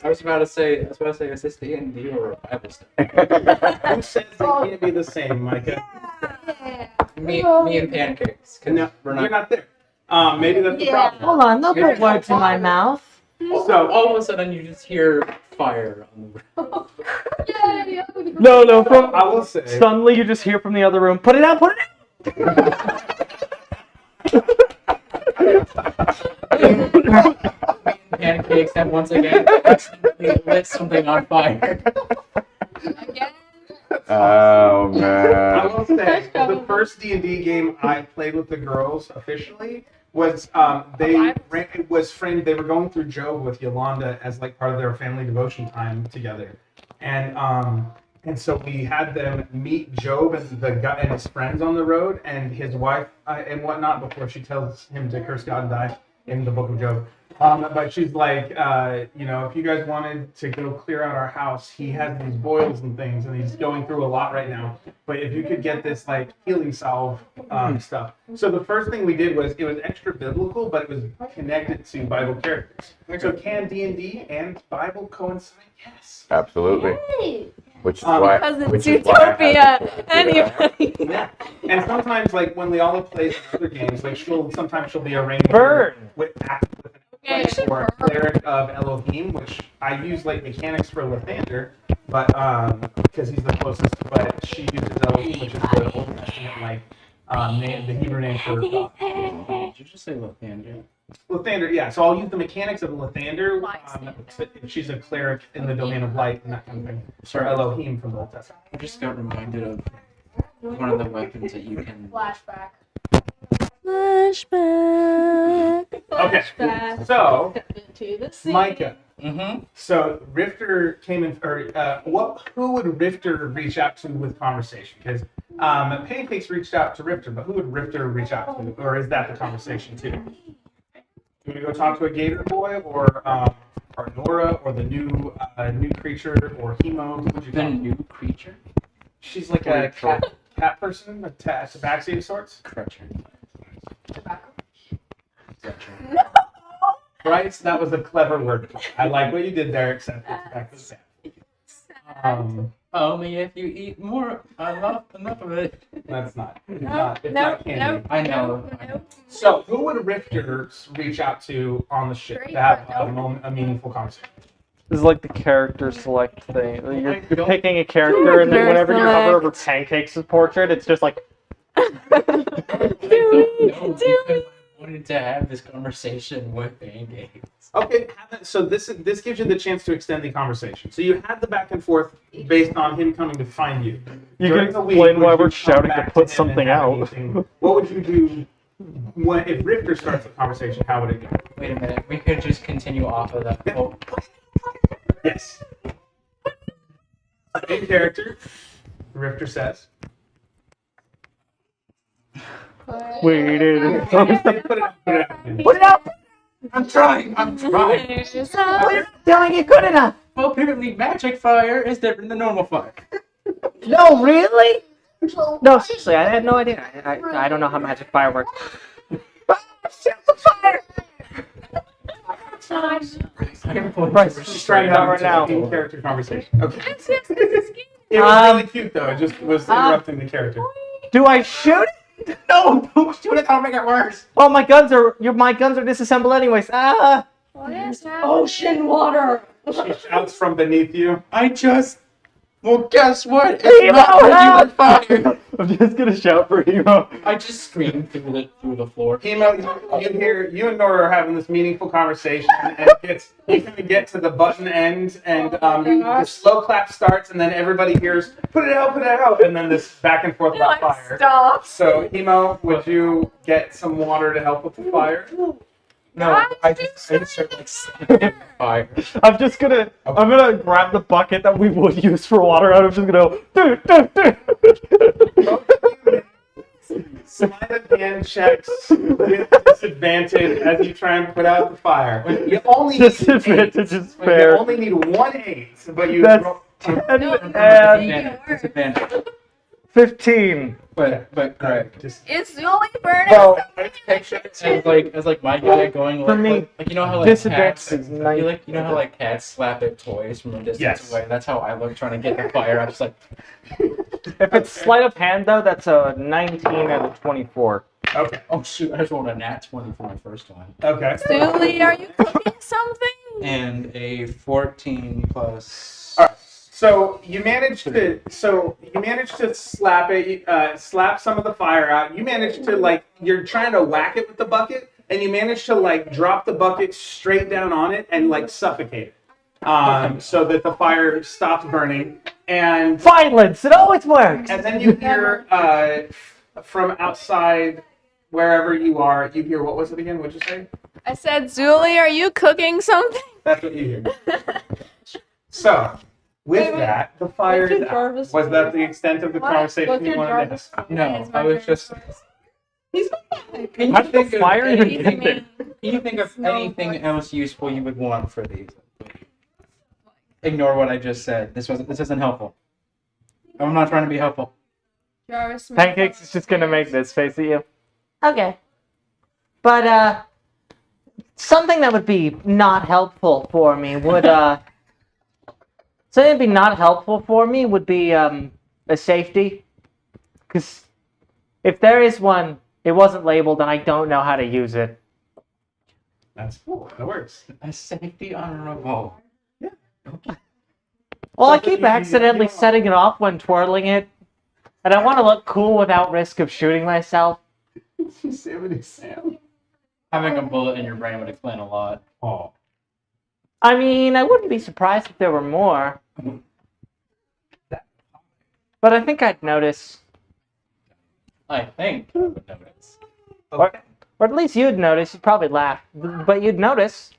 I was about to say, is this D&D or a Bible study? Who says they can't be the same, Micah? Me and pancakes. 'Cause No, we're you're not. not there. Maybe that's the problem. Hold on, don't put words in my mouth. So all of a sudden you just hear fire on the room. Yay! No, from I will say. suddenly you just hear from the other room, put it out, put it out! Pancakes and once again accidentally lit something on fire. Again? Oh I man. will say, the first D&D game I played with the girls officially, was it was framed. They were going through Job with Yolanda as like part of their family devotion time together, and so we had them meet Job and the guy and his friends on the road and his wife and whatnot before she tells him to curse God and die in the book of Job. But she's like, if you guys wanted to go clear out our house, he has these boils and things, and he's going through a lot right now. But if you could get this like healing salve stuff. So the first thing we did was it was extra biblical, but it was connected to Bible characters. So can D&D and Bible coincide? Yes. Absolutely. Hey. Which is why. Because which it's is why I had Utopia. to- Anybody. And sometimes, like when Liala plays other games, like sometimes she'll be a ranger Burn. with Okay, or a cleric of Elohim, which I use like mechanics for Lathander, but because he's the closest. But she uses Elohim, which is the Old Testament name, the Hebrew name for God. Did you just say Lathander? Lathander, yeah. So I'll use the mechanics of Lathander. If she's a cleric in the domain of light and that kind of thing. For Elohim from the Old Testament. I just got reminded of one of the weapons that you can. Flashback. Flashback. Okay, Flashback. so To the sea. Micah. Mm-hmm. So Rifter came in, who would Rifter reach out to with conversation? Because Pancakes reached out to Rifter, but who would Rifter reach out to, or is that the conversation too? You want to go talk to a Gator boy, or Nora, or the new creature, or Hemo? Who would you The talk to? new creature? She's like a cat person, a tabaxi of sorts. Crutcher. Crutcher. Bryce, that was a clever word. I like what you did there, except it's back to the Only if you eat more, enough of it. That's not. It's No, not. It's no, not candy. no, I know. no. So, who would Rifter reach out to on the ship to have a meaningful conversation? This is like the character select thing. You're picking a character, and then whenever you hover over Pancake's portrait, it's just like. I don't know because I wanted to have this conversation with Pancakes. Okay, so this gives you the chance to extend the conversation. So you had the back and forth based on him coming to find you. You During can the week, explain would why you we're come shouting to back put him and something have out. anything? What would you do if Rifter starts the conversation? How would it go? Wait a minute, we could just continue off of that. Oh, Yes. In character, Rifter says. Waited. Put it up. Put it up! I'm trying. You're doing it good enough! Well, apparently magic fire is different than normal fire. No, really? No, seriously, I had no idea. I don't know how magic fire works. Shoot the fire! Bryce is just trying to have right now. In character conversation. Okay. Yes, yes, this is cute. It was really cute though. It just was interrupting the character. Do I shoot? No, don't shoot it. That'll make it worse. Well, my guns are disassembled anyways. Ah! Ocean water. She shouts from beneath you. Well, guess what? Hemo, It's not regular fire. I'm just gonna shout for Hemo. I just screamed through the floor. Hemo, you and Nora are having this meaningful conversation, and you kind of get to the button end, and the slow clap starts, and then everybody hears, put it out, and then this back and forth about fire. Stop. So, Hemo, would you get some water to help with the fire? No, I just like fire. I'm gonna grab the bucket that we would use for water, and I'm just gonna go. Sleight of hand checks with disadvantage as you try and put out the fire. You only need Disadvantage eight. is You fair. only need 1 8, but you That's roll- 10 and Disadvantage. 15. But Greg, It's the only burn. Well, I just picture it as like my guy going like, For me, like you know how like disadvantage cats, is you know how like cats slap at toys from a distance Yes. away. That's how I look trying to get the fire. I'm just like, If it's sleight of hand, though, that's a 19 and a 24. Okay. oh shoot, I just rolled a nat 20 for my first one, Okay. Julie, are you cooking something? and a 14 plus. All right. So you managed to slap it, slap some of the fire out. You managed to you're trying to whack it with the bucket, and you managed to drop the bucket straight down on it and suffocate it, so that the fire stops burning. And Violence! It always works! then you hear from outside wherever you are, you hear, what was it again? What'd you say? I said, Zuli, are you cooking something? That's what you hear. So, with that, the fire What's your is out. Jarvis Was that voice? the extent of the What? conversation What's you your wanted to Jarvis have? voice? No, I was just. He's Can How you did think the of fire even anything? get there? Can you think of No anything voice. else useful you would want for these? Ignore what I just said. This isn't helpful. I'm not trying to be helpful. Jarvis Smith Pancakes is just gonna make this face at you. Okay. But, something that would be not helpful for me would, something that'd be not helpful for me would be, a safety. Because if there is one, it wasn't labeled and I don't know how to use it. That's cool. That works. A safety on a revolver. Well, I Something keep you- accidentally setting it off when twirling it. And I want to look cool without risk of shooting myself. Yosemite Sam. Having a bullet in your brain would explain a lot. Oh. I mean, I wouldn't be surprised if there were more. But I think I'd notice. I think I would notice. Or at least you'd notice. You'd probably laugh. But you'd notice.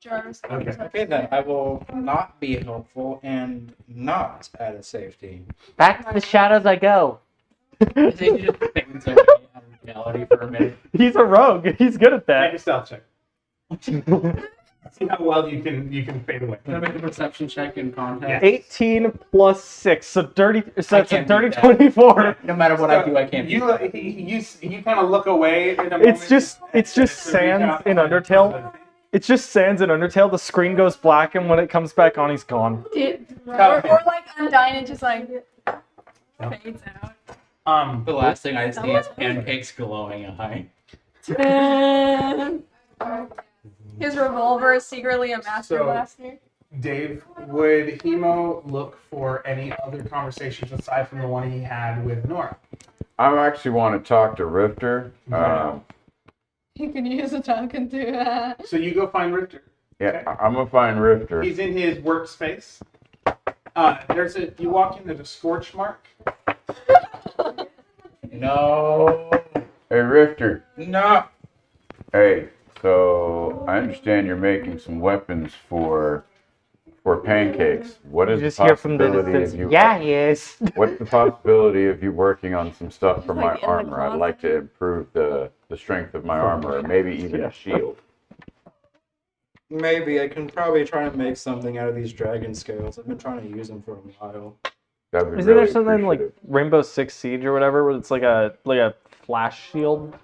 Jarvis. Okay. Okay, then I will not be helpful and not add a safety. Back to the shadows I go. I think you just fades away out of reality for a minute. He's a rogue. He's good at Make a that. stealth check. See how well you can fade away. Can I make a perception check in context? 18 plus 6, so dirty. So I it's a can't dirty beat that. 24. No matter what I do, I can't. You you kind of look away in a moment. It's just Sans in Undertale. It's just Sans in Undertale. The screen goes black, and when it comes back on, he's gone. Or like Undyne, it just like fades out. The last thing I see is Pancake's glowing eye. His revolver is secretly a master So- blaster. Dave, would Hemo look for any other conversations aside from the one he had with Nora? I actually want to talk to Rifter. You can use a token to. So you go find Richter. Yeah, I'm gonna find Rifter. He's in his workspace. You walk in, there's a scorch mark. No. Hey, Rifter. No. Hey, so I understand you're making some weapons for pancakes. What is You just the hear from the possibility distance. of you? Yeah, he is. What's the possibility of you working on some stuff for my like in the armor? I'd closet. like to improve the strength of my armor, or maybe even a shield. Maybe I can probably try to make something out of these dragon scales. I've been trying to use them for a while. That'd be Isn't there really something like appreciative. Rainbow Six Siege or whatever, where it's like a flash shield?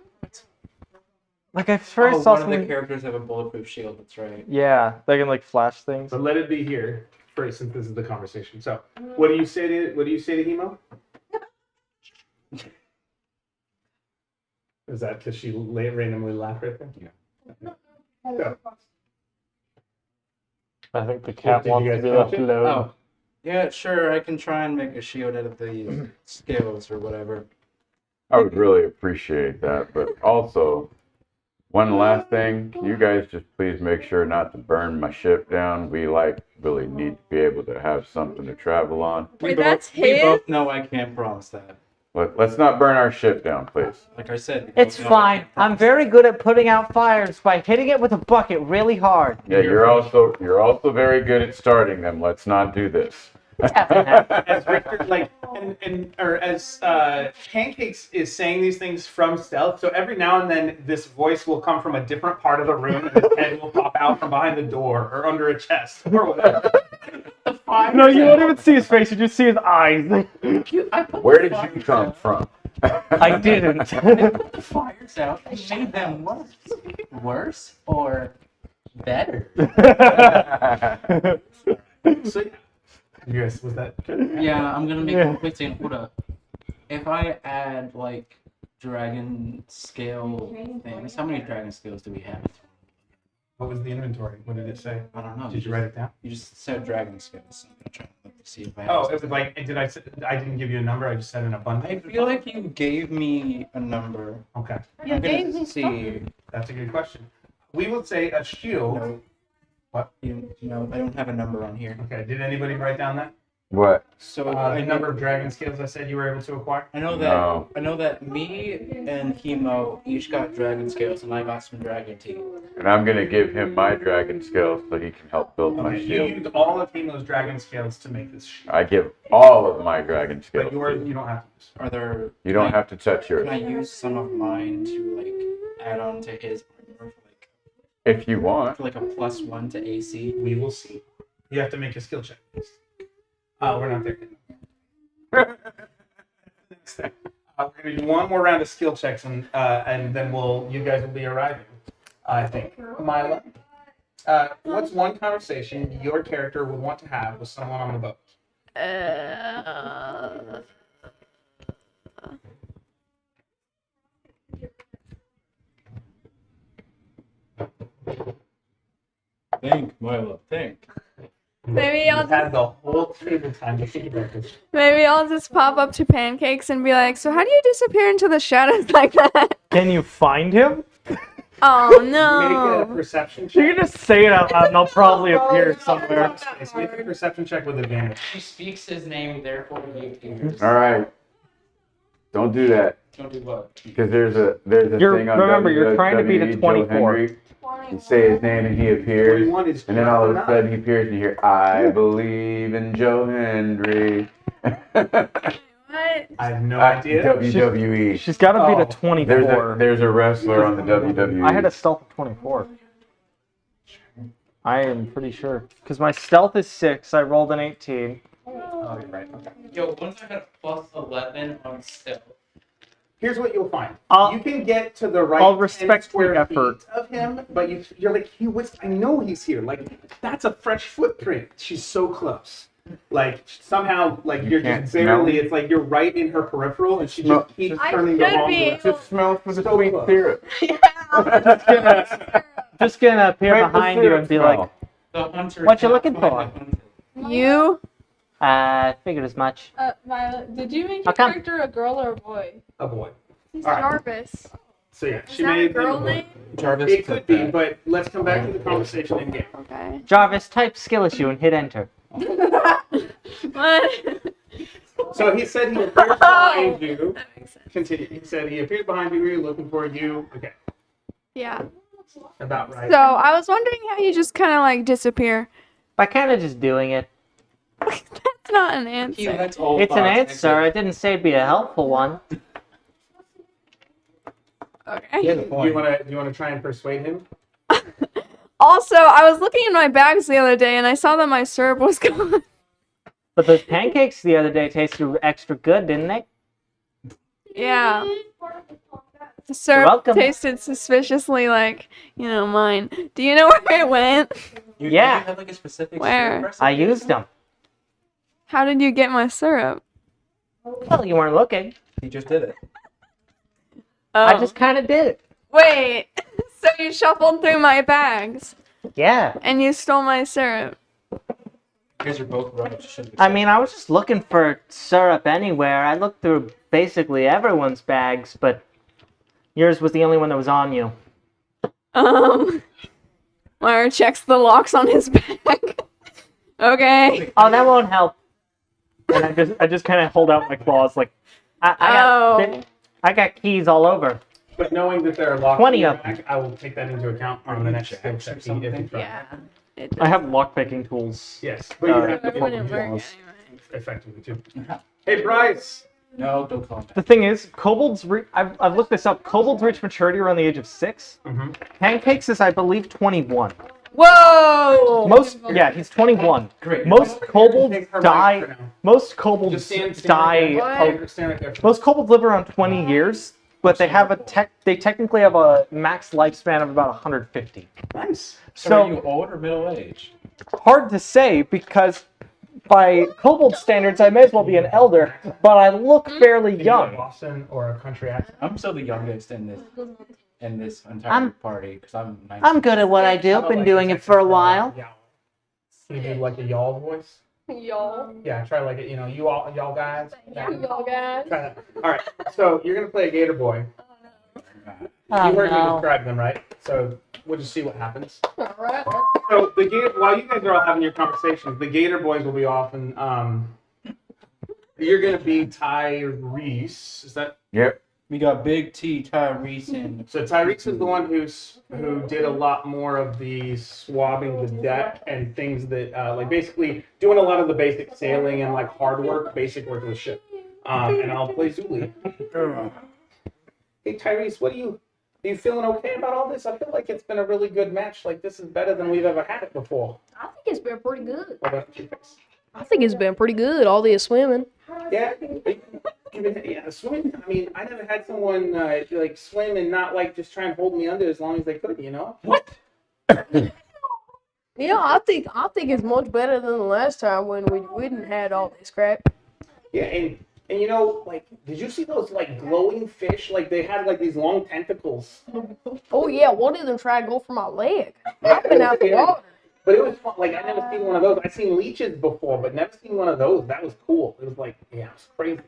Like I first saw One of the something. characters have a bulletproof shield. That's right. Yeah, they can like flash things. But let it be here first, since this is the conversation. So, what do you say to Hemo? Is that because she randomly laughed right there? Yeah. I think the cat Did you wants to guys be left catch it? alone. Oh. Yeah, sure. I can try and make a shield out of these scales or whatever. I would really appreciate that, but also, one last thing, can you guys just please make sure not to burn my ship down? We really need to be able to have something to travel on. Wait, that's We his? both know I can't promise that. Let's not burn our ship down, please. Like I said, we It's both know I fine. can't I'm promise very that. good at putting out fires by hitting it with a bucket really hard. Yeah, you're also very good at starting them. Let's not do this. As Richter, as Pancakes is saying these things from stealth, so every now and then this voice will come from a different part of the room, and his head will pop out from behind the door or under a chest or whatever. No, you won't even see his face. You just see his eyes. Where did you come from? I didn't. Put the fires out and made them worse. Worse or better? So, you guys, was that good? Yeah, I'm gonna make Yeah. a quick thing. Hold up. If I add like dragon scale things, how many dragon scales do we have? What was the inventory? What did it say? I don't know. Did you write it down? You just said dragon scales. I'm gonna try and look to see if I have. Oh, it was like, I didn't give you a number. I just said an I abundance. feel like you gave me a number. Okay, You I'm gave gonna me see. that's a good question. We will say a shield. No. What? No, I don't have a number on here. Okay, did anybody write down that? What? So The number of dragon scales I said you were able to acquire. I know that No. I know that me and Hemo each got dragon scales, and I got some dragon teeth. And I'm gonna give him my dragon skills so he can help build my Okay, you shield. used all of Hemo's dragon scales to make this shield. I give all of my dragon skills. But yours, you don't have to use. Are there? You don't have to touch yours. Can I use some of mine to like add on to his armor If you want. for like a +1 to AC? We will see. You have to make a skill check. We're not there yet. We're gonna do one more round of skill checks, and then you guys will be arriving. I think. Mila, what's one conversation your character would want to have with someone on the boat? Think, Milo. Think. Maybe I'll You've had the whole table time to think about this. Maybe I'll just pop up to Pancakes and be like, so how do you disappear into the shadows like that? Can you find him? Oh Make a no. perception You check. can just say it out loud and they'll probably appear somewhere. Yes, make a perception check with advantage. She speaks his name, therefore he appears. All right. Don't do that Don't do what? because there's a You're- thing on remember, you're trying to beat a WWE, Joe 24. Henry. You say his name and he appears, 41 is and then all of a just sudden he appears and you hear, "I believe in Joe Henry." What? I have no idea. WWE. She's got to beat a Oh, 24. There's a wrestler on the WWE. I had a stealth of 24. I am pretty sure. Because my stealth is 6, I rolled an 18. Oh, you're right. Okay. Yo, once I got a +11 on stealth. Here's what you'll find. I'll- You can get to the right I'll 10 respect square the effort. feet of him, but you're like, I know he's here. Like, that's a fresh footprint. She's so close. Like, somehow, like, you're can't just smell barely, it? it's like you're right in her peripheral, and she Smell- just keeps I turning the should wrong be. direction. Just smell for the So sweet close. syrup. Just gonna appear Make the behind you syrup and be smell. like, The hunter. What you cannot looking find for? the hunter. You? Figured as much. Violet, did you make How your come? character a girl or a boy? A boy. He's All right. Jarvis. So, yeah, Is she that a made him girl boy. name? Jarvis. It could be, but let's come back to the conversation in game. Okay. Jarvis, type skill issue and hit enter. What? So he said he appears behind you. That makes sense. Continue. He said he appears behind you, looking for you. Okay, Yeah. about right. So I was wondering how you just kind of like disappear. By kind of just doing it. That's not an He answer. lets all It's an thoughts answer. I didn't say it'd be a helpful one. Okay. Yeah, the Do point. you wanna try and persuade him? Also, I was looking in my bags the other day and I saw that my syrup was gone. But those pancakes the other day tasted extra good, didn't they? Yeah. The syrup welcome. tasted suspiciously like, mine. Do you know where it went? You Yeah. have like a specific Where? syrup recipe I or used something? them. How did you get my syrup? Well, you weren't looking. He just did it. Oh. I just kind of did it. Wait. So you shuffled through my bags Yeah. and you stole my syrup. You guys are both rubbish. Shouldn't I mean, I was just looking for syrup anywhere. I looked through basically everyone's bags, but yours was the only one that was on you. Meyer checks the locks on his bag. Okay. Oh, that won't help. and I just kind of hold out my claws like, Oh. I got keys all over. But knowing that there are locked 20 in your of bag, I will take that into account on the next skill check. If you try. Yeah. It I have lockpicking tools. Yes, but you have to It wouldn't be work anyway. effectively too. Hey Bryce. No, don't call him The that. thing is, kobolds. I've looked this up. Kobolds reach maturity around the age of 6. Mm-hmm. Pancakes is, I believe, 21. Whoa! Yeah, he's 21. Great. Most kobolds Take her die. mic for now. Most kobolds Just stand die. right there. Stand right there. Most kobolds live around 20 years, but they have they technically have a max lifespan of about 150. Nice. So, are you So old or middle aged? hard to say because by kobold standards, I may as well be an elder, but I look fairly Can you have young. Boston or a country accent? I'm still the youngest in this entire I'm- party because I'm 19. I'm good at what I do. How I've about, been like, doing a it for a Texas while. y'all? Can you do like a y'all voice? Y'all. Yeah, try like it. You all, y'all guys. Y'all guys. Try that. All right. So you're gonna play a Gator Boy. Oh, You heard me no. describe them, right? So we'll just see what happens. Alright. So the Gator, while you guys are all having your conversations, the Gator Boys will be off and You're gonna be Tyrese. Is that Yep. We got Big T, Tyrese, and so? Tyrese is the one who did a lot more of the swabbing the deck and things that like basically doing a lot of the basic sailing and like hard work, basic work of the ship. And I'll play Zuli. Hey Tyrese, are you feeling okay about all this? I feel like it's been a really good match. Like this is better than we've ever had it before. I think it's been pretty good. What about you guys? I think it's been pretty good. All the swimming. Yeah, yeah, swimming. I mean, I never had someone like swim and not like just try and hold me under as long as they could. You know? What? Yeah, I think it's much better than the last time when we didn't had all this crap. Yeah, and you know, like, did you see those like glowing fish? Like they had like these long tentacles. Oh yeah, one of them tried to go for my leg. I've been out the water. But it was fun. Like I never seen one of those. I've seen leeches before, but never seen one of those. That was cool. It was like, yeah, it was crazy.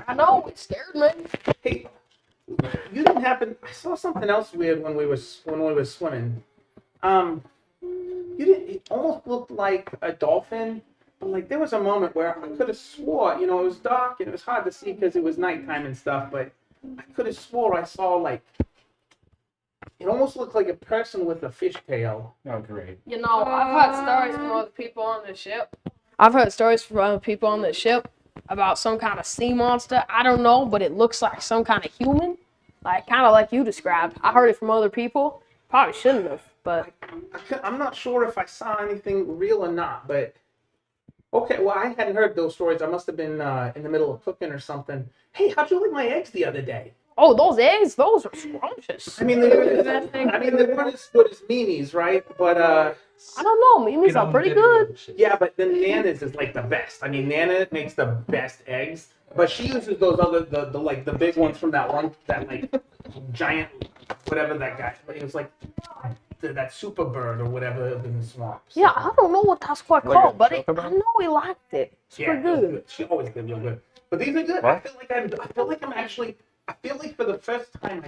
I know, it scared me. Hey, you didn't happen? I saw something else weird when we were swimming. You didn't. It almost looked like a dolphin, but like there was a moment where I could have swore. You know, it was dark and it was hard to see because it was nighttime and stuff. But I could have swore I saw like. It almost looked like a person with a fishtail. oh great. You know, I've heard stories from other people on the ship. I've heard stories from other people on the ship about some kind of sea monster. I don't know, but it looks like some kind of human. Like, kind of like you described. I heard it from other people. Probably shouldn't have, but... I'm not sure if I saw anything real or not, but... Okay, well, I hadn't heard those stories. I must have been in the middle of cooking or something. Hey, how'd you like my eggs the other day? Oh, those eggs, those are scrumptious. I mean, they weren't as good as Mimi's, right? But, I don't know. Mimi's are pretty good. yeah, but then Nana's is like the best. I mean, Nana makes the best eggs, but she uses those other, the like, the big ones from that like, giant, whatever that guy, it was like, that super bird or whatever in the swamps. Yeah, I don't know what that's quite Like called, a but chocobo? I know he liked it. It's Yeah, pretty it was good. good. She always did real good. But these are good. What? I feel like for the first time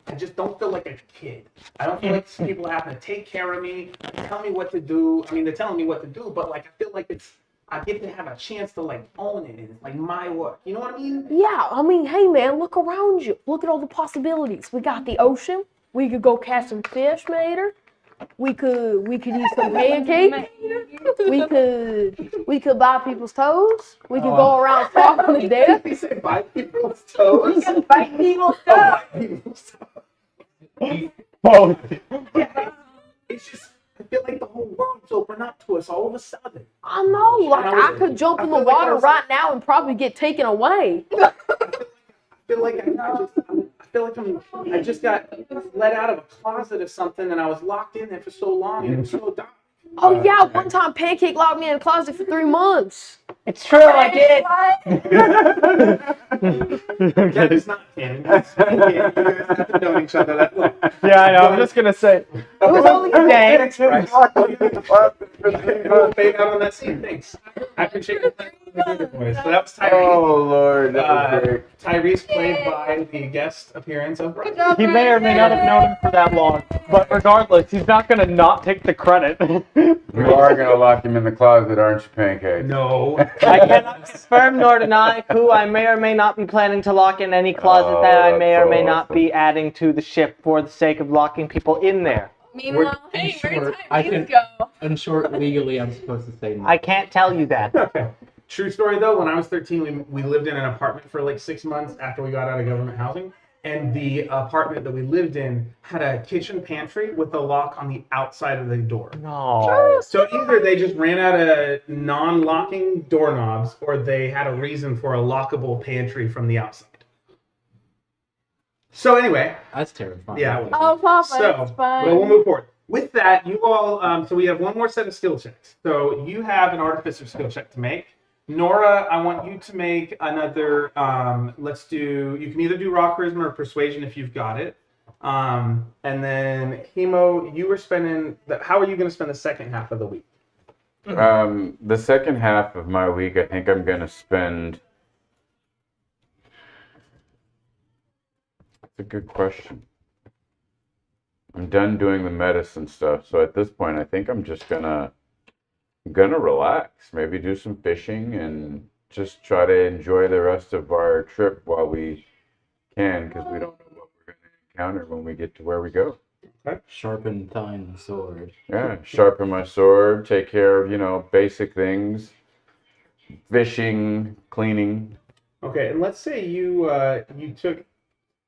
I just don't feel like a kid. I don't feel like people have to take care of me, tell me what to do. I mean, they're telling me what to do, but like I feel like I get to have a chance to like own it. It's like my work. You know what I mean? Yeah, I mean, hey man, look around you. Look at all the possibilities. We got the ocean. We could go catch some fish later. We could eat some pancakes. We could buy people's toes. We could go around talking to death. He said buy people's toes. We can bite people's toes. Buy people's toes. Oh, Yeah, it's just I feel like the whole world's open up to us all of a sudden. I know, like I could jump in the I feel like water right now and probably get taken away. I feel like I just got let out of a closet or something, and I was locked in there for so long, and it was so dark. Oh yeah, one time Pancake locked me in a closet for 3 months. It's true, I did. That is not canon. That's not canon. You guys have to know each other. That look. yeah, I know. I'm just gonna say. It was only a day. Right. We'll fade out on that scene. Thanks. I appreciate it. So that was Tyrese. Oh Lord, that was great. Tyrese played by the guest appearance of Brian. He may or may not have known him for that long, but regardless, he's not gonna not take the credit. You are gonna lock him in the closet, aren't you, Pancake? No. I cannot confirm nor deny who I may or may not be planning to lock in any closet Oh, that I may or that's may not awesome. be adding to the ship for the sake of locking people in there. Meanwhile, In hey, where short, did I time can, go? in short, legally, I'm supposed to say no. I can't tell you that. Okay. True story though, when I was 13, we lived in an apartment for like 6 months after we got out of government housing. And the apartment that we lived in had a kitchen pantry with a lock on the outside of the door. No. So either they just ran out of non-locking doorknobs or they had a reason for a lockable pantry from the outside. So anyway, That's terrifying. yeah. it was. Oh, Papa, So, it's fine. but we'll move forward. With that, you all, so we have one more set of skill checks. So you have an artificer skill check to make. Nora, I want you to make another, you can either do raw charisma or persuasion if you've got it. And then Hemo, you were how are you going to spend the second half of the week? The second half of my week, I think I'm gonna spend. That's a good question. I'm done doing the medicine stuff, so at this point, I think I'm just gonna relax. Maybe do some fishing and just try to enjoy the rest of our trip while we can, because we don't know what we're going to encounter when we get to where we go. Sharpen thine sword. Yeah, sharpen my sword, take care of, basic things, fishing, cleaning. Okay, and let's say you took.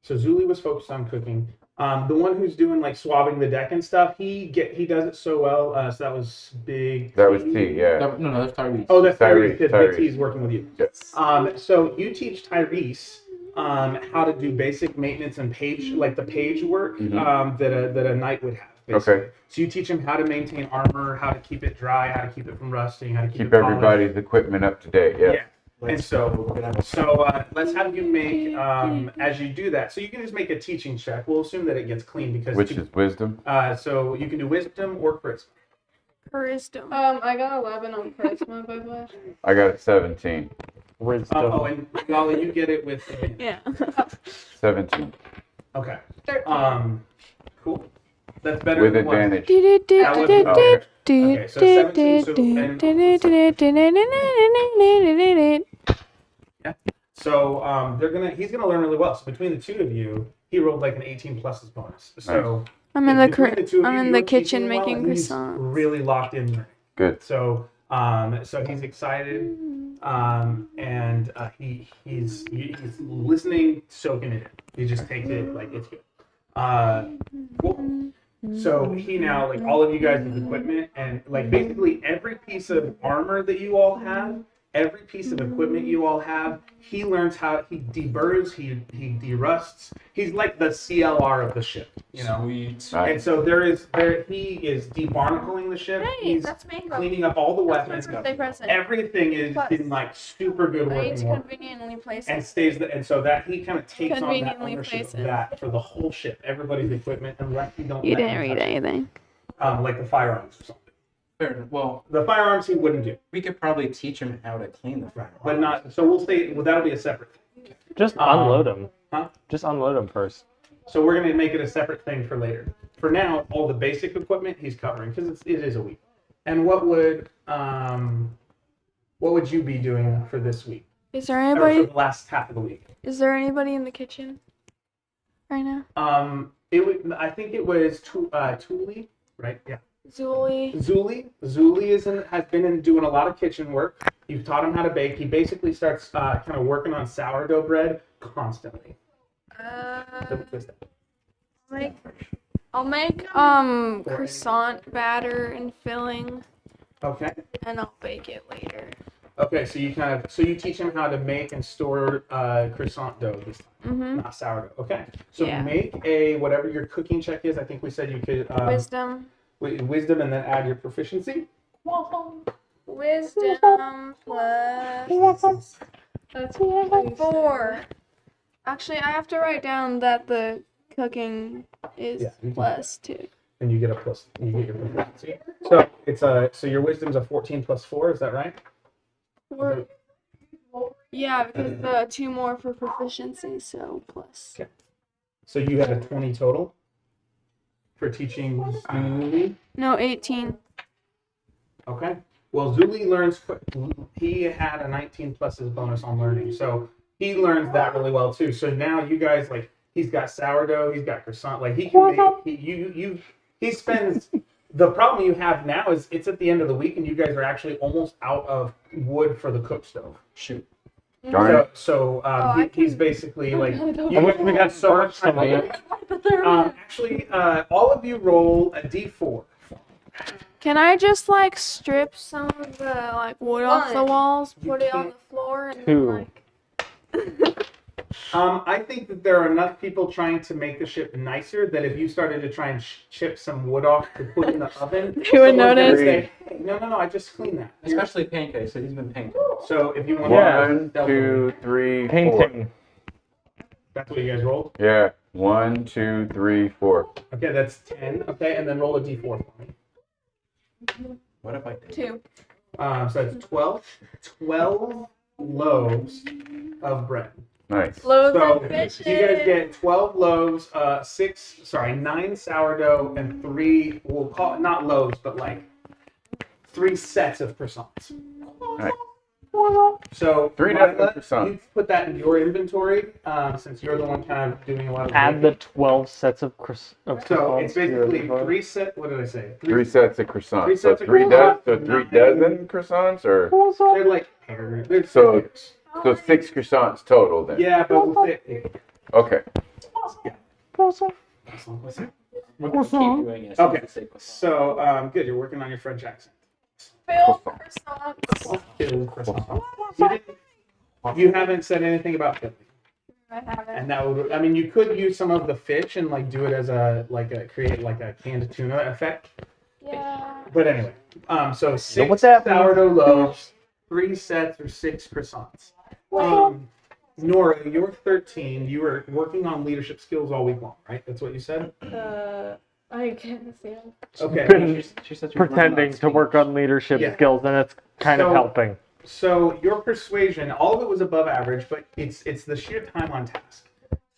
So Zuli was focused on cooking. The one who's doing like swabbing the deck and stuff, he does it so well. So that was big. That was T, yeah. No, that's Tyrese. Oh, that's Tyrese, Tyrese. Tyrese. T's working with you. Yes. So you teach Tyrese how to do basic maintenance and the page work that a knight would have. Basically. Okay. So you teach him how to maintain armor, how to keep it dry, how to keep it from rusting, how to keep Keep it polished. everybody's equipment up to date, yeah. And so let's have you make as you do that. So you can just make a teaching check. We'll assume that it gets clean because Which is wisdom. so you can do wisdom or charisma. Charisma. I got 11 on charisma, by the way. I got a 17. Wisdom. And Golly, you get it with Yeah. 17. okay. Cool. That's better With than one. advantage. That was, okay, so 17. So he's gonna learn really well. So between the two of you, he rolled like an 18 plus his bonus. So I'm in the between two of I'm you, in you're the teaching kitchen him well, making and he's croissants. really locked in learning. Good. So so he's excited, and he's listening, soaking it in. He just takes it like it's good. Cool. So he now, like all of you guys with equipment and like basically every piece of armor that you all have, every piece of equipment you all have, he learns how he deburrs, he derusts. He's like the CLR of the ship, Sweet. And so he is debarnacling the ship. Hey, He's that's mango. cleaning up all the weapons. Birthday present. Everything is Plus. in like super good I need working to order. conveniently place And it. stays and so that he kind of takes on that Conveniently ownership place of it. that for the whole ship, everybody's equipment, unless you don't. You let didn't him read touch it. anything. Like the firearms or something. Fair enough. Well, The firearms he wouldn't do, we could probably teach him how to clean the firearm. but not. So we'll say that'll be a separate thing. Just unload them. Huh? Just unload them first. So we're gonna make it a separate thing for later. For now, all the basic equipment he's covering because it is a week. And what would you be doing for this week? Is there Or anybody? for the last half of the week? Is there anybody in the kitchen right now? I think it was Thule, right? Yeah. Zuli. Zuli has been doing a lot of kitchen work. You've taught him how to bake. He basically starts kind of working on sourdough bread constantly. I'll make croissant batter and filling, Okay. and I'll bake it later. Okay, so you teach him how to make and store croissant dough this time, not sourdough. Okay. So Yeah. make a whatever your cooking check is. I think we said you could Wisdom. wisdom and then add your proficiency. Wisdom plus. That's 4. Actually, I have to write down that the cooking is Yeah, you can do plus 2. And you get a plus. You get your proficiency. So it's so your wisdom's a 14 plus 4. Is that right? Yeah, because the 2 more for proficiency, so plus. Okay. So you had a 20 total for teaching Zuli. No, 18. Okay. Well, Zuli learns quick. He had a 19 plus his bonus on learning, so he learns that really well too. So now you guys he's got sourdough, he's got croissant. Like he can make. He spends. The problem you have now is it's at the end of the week and you guys are actually almost out of wood for the cook stove. Shoot. Darn it. He's basically like. I wish we had so much some of time. Actually, all of you roll a d4. Can I just strip some of the wood off the walls, put it on the floor, and then, 2. I think that there are enough people trying to make the ship nicer that if you started to try and chip some wood off to put in the oven, They would someone's gonna notice. say, "Hey, no, I just cleaned that." Especially Pancake, so he's been painting. So if you want Yeah. 1, 2, 3, 4. Painting. that's what you guys rolled. Yeah. 1, 2, 3, 4. Okay, that's 10. Okay, and then roll a d4 for me. What if I did? 2. So that's 12 loaves of bread. Nice. Loaves So of you fishes. guys get 12 loaves, 9 sourdough, and 3, we'll call it not loaves, but 3 sets of croissants. Right. So, Three Lila, dozen croissants. you put that in your inventory since you're the one kind of doing a lot of Add the 12 sets of So croissants it's to your basically inventory. three set. What did I say? Three sets of croissants. Three So sets of three croissants, dozen. So 3 nine. dozen croissants, or They're like paired. They're So- six. so 6 croissants total then. Yeah, but we'll say Okay. We're gonna keep doing it. Okay. So good. You're working on your French accent. Phil croissants. You haven't said anything about Philly. I haven't. And that would, I mean, you could use some of the fish and like do it as create like a canned tuna effect. Yeah. But anyway, so 6 what that means? sourdough loaves, 3 sets or 6 croissants. Nora, you're 13. You were working on leadership skills all week long, right? That's what you said. I can't see him. Okay. Been She said she was working on pretending to work on leadership Yeah. skills, and it's kind of So- helping. So your persuasion, all of it was above average, but it's the sheer time on task.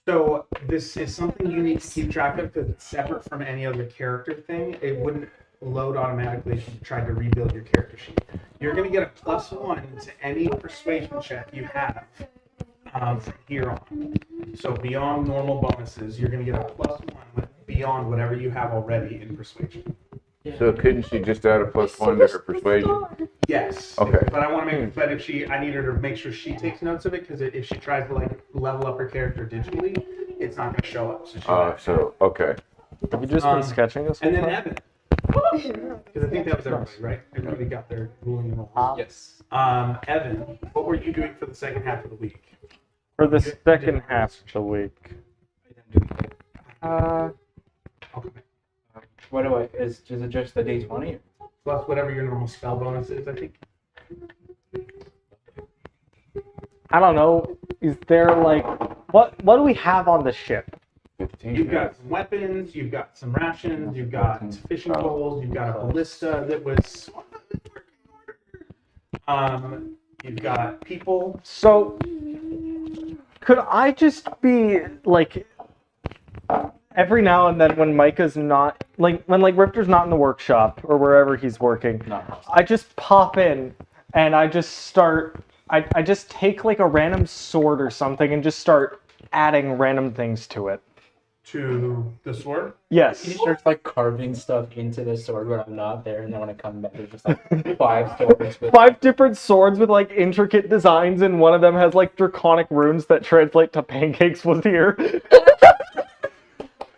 So this is something you need to keep track of because it's separate from any other character thing. It wouldn't load automatically if you tried to rebuild your character sheet. You're going to get a +1 to any persuasion check you have from here on. So beyond normal bonuses, you're going to get a +1 beyond whatever you have already in persuasion. So couldn't she just add a +1 to her persuasion? Yes. Okay. But I want to make. But I need her to make sure she takes notes of it because if she tries to like level up her character digitally, it's not going to show up. So Okay. Have you just been sketching this And whole then time? Evan, because I think that was everybody, right? Everybody got their ruling and roll. Yes. Evan, what were you doing for the second half of the week? For the second half of the week. What do I? Is it just the D20? Plus whatever your normal spell bonus is, I think. I don't know. Is there like what do we have on the ship? 15. You've got some weapons, you've got some rations, you've got fishing poles, you've got a ballista that was. You've got people. So could I just be like every now and then when Micah's not when Riptor's not in the workshop or wherever he's working, I just pop in and I just start I just take like a random sword or something and just start adding random things to it. To the sword? Yes. He starts like carving stuff into the sword when I'm not there, and then when I come back, there's just like 5 swords. With 5 different swords with like intricate designs, and one of them has like draconic runes that translate to pancakes was here.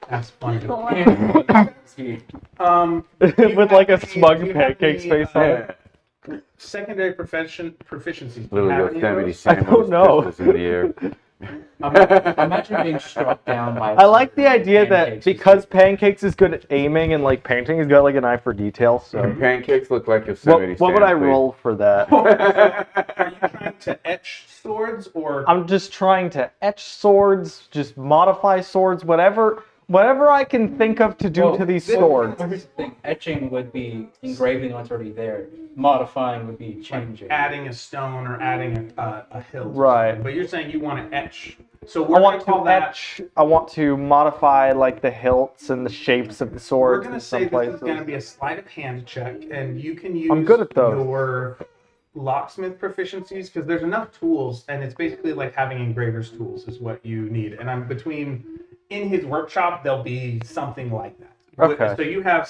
That's funny. With like a smug pancakes face on it. Secondary proficiencies. Do you Little have any of Yosemite those? Sam I don't know. pistols in the air. Imagine being struck down by. I like the idea that pancakes. because Pancakes is good at aiming and like painting, he's got like an eye for detail. So Pancakes look like Yosemite what would Sam, I please. roll for that? Are you trying to etch swords or? I'm just trying to etch swords, just modify swords, whatever I can think of to do to these swords. Here's the thing: etching would be engraving what's already there. Modifying would be changing. Adding a stone or adding a hilt. or Right. something. But you're saying you want to etch. So I we're want going to call to that. etch. I want to modify like the hilts and the shapes of the We're swords going in to some say this places. is going to be a sleight of hand check, and you can use I'm good at those. your locksmith proficiencies because there's enough tools, and it's basically like having engraver's tools is what you need. And I'm in his workshop, there'll be something like that. Okay. So you have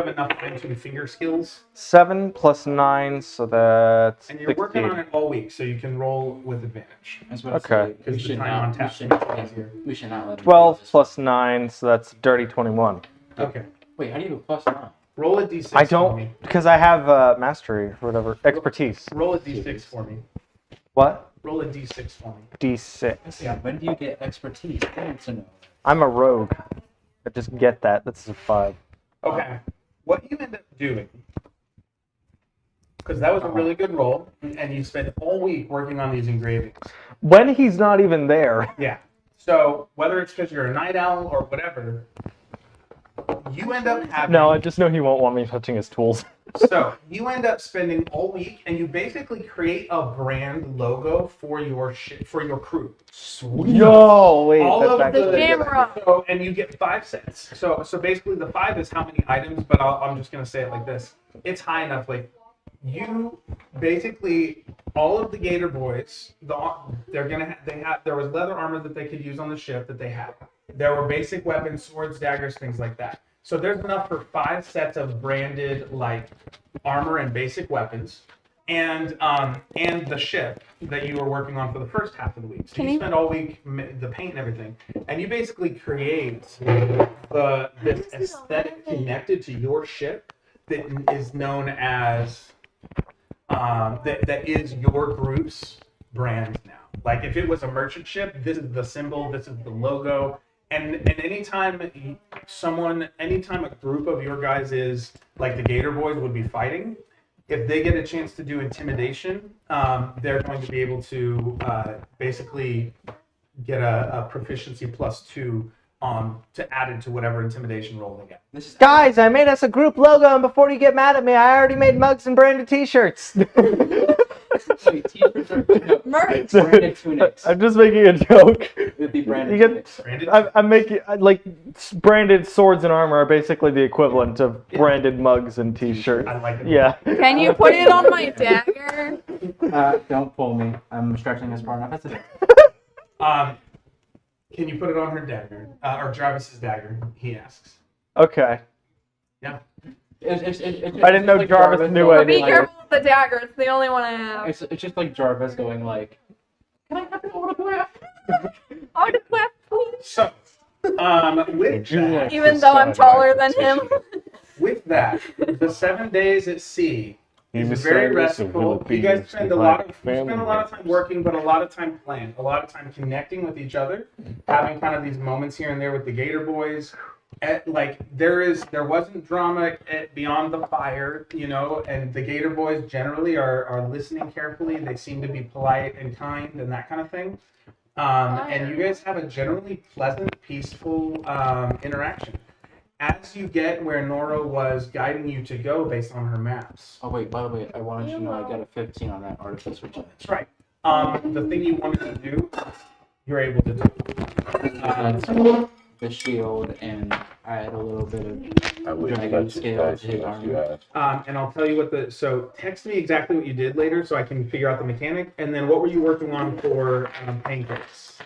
enough fine-tuned finger skills, 7 plus 9, so that's and you're 16. working on it all week, so you can roll with advantage. I was about to Okay. say, Because the time on task we should not let him 12 do this. plus 9, so that's dirty 21. Okay. Wait, how do you do a +9? Roll a d6 I for don't, me. because I have mastery or whatever, expertise. Roll a d6 for me. What? Roll a d6 for me. D6. Yeah, when do you get expertise? I need to know. I'm a rogue. I just get that. That's a 5. Okay. What you end up doing, because that was a really good roll, and you spent all week working on these engravings. When he's not even there. Yeah. So whether it's because you're a night owl or whatever, you end up having. No, I just know he won't want me touching his tools. So you end up spending all week, and you basically create a brand logo for your for your crew. Yo, wait. All that's of actually the good. camera. So, and you get 5 sets. So basically the 5 is how many items, but I'm just gonna say it like this: it's high enough. Like you basically all of the Gator boys, there was leather armor that they could use on the ship that they had. There were basic weapons, swords, daggers, things like that. So there's enough for 5 sets of branded like armor and basic weapons, and the ship that you were working on for the first half of the week. So you spend all week the paint and everything, and you basically create this aesthetic connected to your ship that is known as that is your group's brand now. Like if it was a merchant ship, this is the symbol, this is the logo. And anytime a group of your guys is like the Gator Boys would be fighting, if they get a chance to do intimidation, they're going to be able to basically get a proficiency +2 to add it to whatever intimidation roll they get. Guys, I made us a group logo, and before you get mad at me, I already made mugs and branded T-shirts. Wait, t-shirts are Merch. branded tunics. I'm just making a joke. It'd be branded You get- tunics. Branded? I'm making like branded swords and armor are basically the equivalent of branded mugs and T-shirts. I like it. Yeah. Can you put it on my dagger? Don't pull me. I'm stretching this far enough. That's it. Can you put it on her dagger or Jarvis's dagger? He asks. Okay. It's I didn't know Jarvis knew going, Be anything. like, careful with the dagger. It's the only one I have. It's just like Jarvis going like, "Can I have an autograph?" Autograph, please. So, with that, Even though I'm taller than him. with that, the 7 days at sea is was very saying this restful. will You guys be spend a like lot of family time working, but a lot of time playing, a lot of time connecting with each other, having kind of these moments here and there with the Gator Boys. There wasn't drama beyond the fire, and the Gator Boys generally are listening carefully. They seem to be polite and kind and that kind of thing. And you guys have a generally pleasant, peaceful interaction. As you get where Nora was guiding you to go based on her maps. Oh wait, by the way, I wanted you to know I got a 15 on that artificer check. That's right. The thing you wanted to do, you're able to do. The shield, and I had a little bit of I wish dragon that's scale as to his as you armor. asked. And I'll tell you so text me exactly what you did later so I can figure out the mechanic. And then what were you working on for pancakes?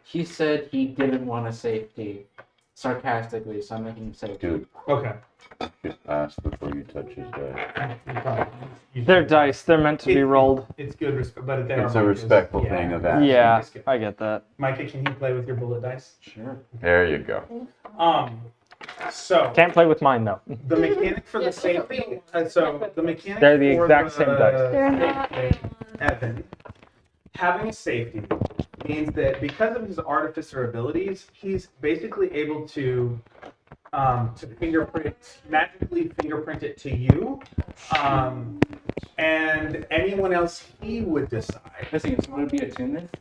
He said he didn't want a safety, sarcastically, so I'm making him safety. Dude, Okay. just ask before you touch his dice. They're dice. They're meant to be rolled. It's good, but they It's are a Micah's. respectful Yeah. thing of that. Yeah, I get that. Micah, can you play with your bullet dice? Sure. There you go. So Can't play with mine though. the mechanic for the safety. The mechanic. They're the for exact same dice. They're not. Evan, having safety means that because of his artificer abilities, he's basically able to magically fingerprint it to you, and anyone else he would decide. Listen, would it be attunement?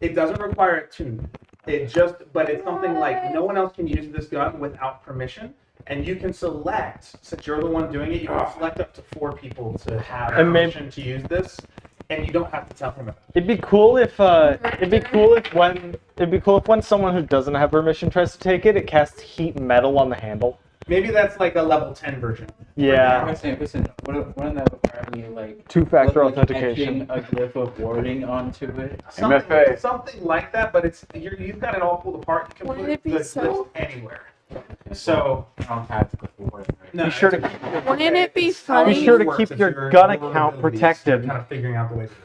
It doesn't require a tune. But it's something like no one else can use this gun without permission, and you can select, since you're the one doing it, you can select up to 4 people to have And maybe- permission to use this, and you don't have to tell him about it. It'd be cool if when someone who doesn't have permission tries to take it, it casts heat metal on the handle. Maybe that's like a level 10 version. Yeah. Listen, wouldn't that require me, like, Two-factor like authentication. etching a glyph of warding onto it? MFA. Something like that, but you've got it all pulled apart. You can Wouldn't put it be the so- list anywhere. So, I don't have the glyph of warding. Right? no, Be sure to- it's okay. Wouldn't it be It's how funny- it Be sure to works keep if your you're gun lower account abilities, protected. You're kind of figuring out the way to do it.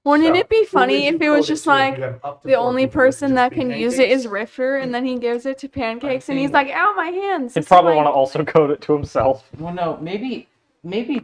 Wouldn't So, it be who would funny you if it was code just to? like You have up to the 4 only people. Would it person just that be can use it pancakes? is Rifter, and then he gives it to Pancakes, and he's think- like, "Ow, my hands!" He'd This is probably like- want to also code it to himself. Well, no, maybe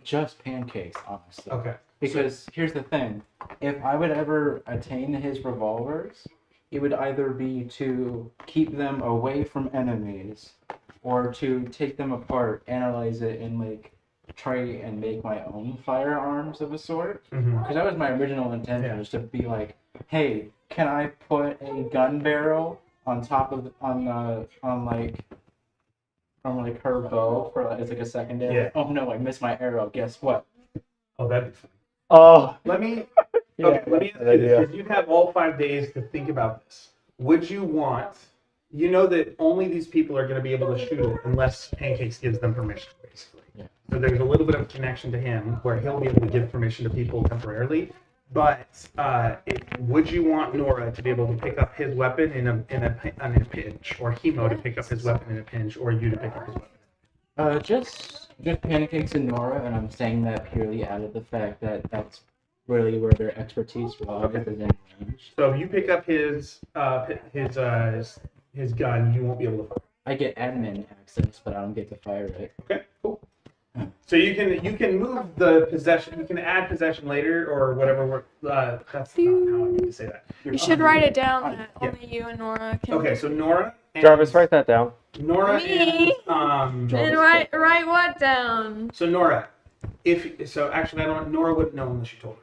just pancakes, honestly. Okay. Because here's the thing: if I would ever attain his revolvers, it would either be to keep them away from enemies, or to take them apart, analyze it, and like try and make my own firearms of a sort. Mhm. Because that was my original intention, Yeah. was to be like, hey, can I put a gun barrel on top of on her bow for as like a secondary? Yeah. Oh no, I missed my arrow. Guess what? Oh, that'd be funny. Oh, Let me yeah, let me ask good you idea. this. If you have all 5 days to think about this, would you want, you know that only these people are going to be able to shoot it unless Pancakes gives them permission, basically. Yeah. So there's a little bit of a connection to him where he'll be able to give permission to people temporarily. But would you want Nora to be able to pick up his weapon in a pinch, or Hemo to pick up his weapon in a pinch, or you to pick up his weapon? Just Pancakes and Nora, and I'm saying that purely out of the fact that that's really where their expertise lies is in range. So if you pick up his gun, you won't be able to fire. I get admin access, but I don't get to fire it. Okay, cool. So you can move the possession. You can add possession later or whatever. That's not how I need to say that. You should write it down that only you and Nora can. Okay, so Nora. And Jarvis, write that down. Nora Me? and And write what down? So Nora, actually Nora wouldn't know unless you told her.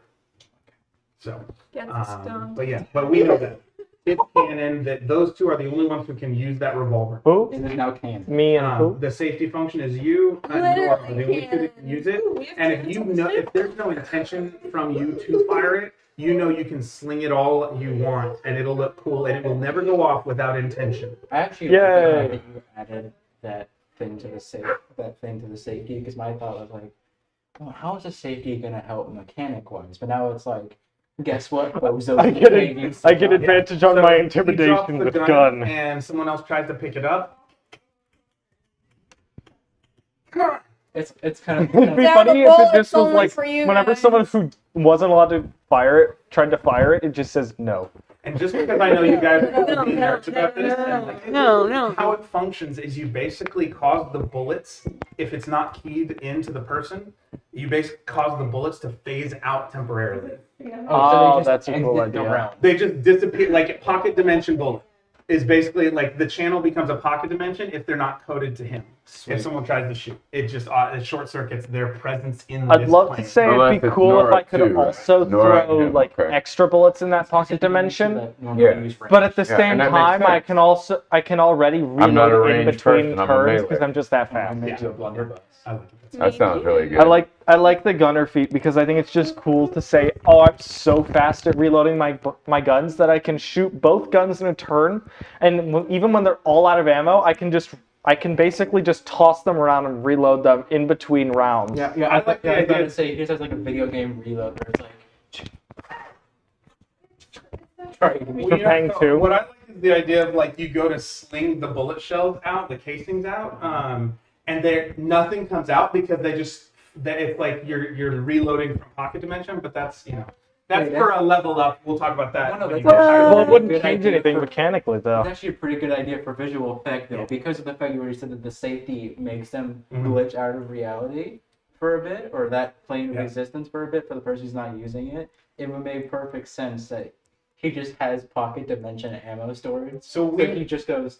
So. Get this done. But we know that it's canon that those two are the only ones who can use that revolver. Who? It is now canon. Me and who? The safety function is you and Nora are the only two that can use it. And if there's no intention from you to fire it, you know you can sling it all you want, and it'll look cool, and it will never go off without intention. I actually like the fact that you added that thing to the safety, because my thought was like, oh, how is the safety gonna help mechanic-wise? But now it's like, guess what? I get advantage on my intimidation with gun. And someone else tries to pick it up. It's kind of. It'd be funny if it just was like whenever someone who wasn't allowed to fire it tried to fire it, it just says no. And just because I know you guys are being nerds about this, how it functions is you basically cause the bullets, if it's not keyed into the person, you basically cause the bullets to phase out temporarily. Oh, that's a cool idea. They just disappear, like a pocket dimension bullet is basically like the channel becomes a pocket dimension if they're not coded to him. Sweet. If someone tries to shoot, it just it short circuits their presence in I'd this love plane. to say it'd be cool if I could also throw like extra bullets in that pocket dimension. Yeah. But at the same time, I can already reload in between turns because I'm just that fast. That sounds really good. I like the gunner feat because I think it's just cool to say, oh, I'm so fast at reloading my guns that I can shoot both guns in a turn, and even when they're all out of ammo, I can basically just toss them around and reload them in between rounds. Yeah. I was about to say, here's like a video game reload where it's like. Try to give me Pang 2. What I like is the idea of like you go to sling the bullet shells out, the casings out, and nothing comes out because it's like you're reloading from pocket dimension, but that's for a level up. We'll talk about that. Well, it wouldn't change anything mechanically though. It's actually a pretty good idea for visual effect though, because of the fact you already said that the safety makes them glitch out of reality for a bit, or that plane of existence for a bit for the person who's not using it. It would make perfect sense that he just has pocket dimension ammo storage. So he just goes.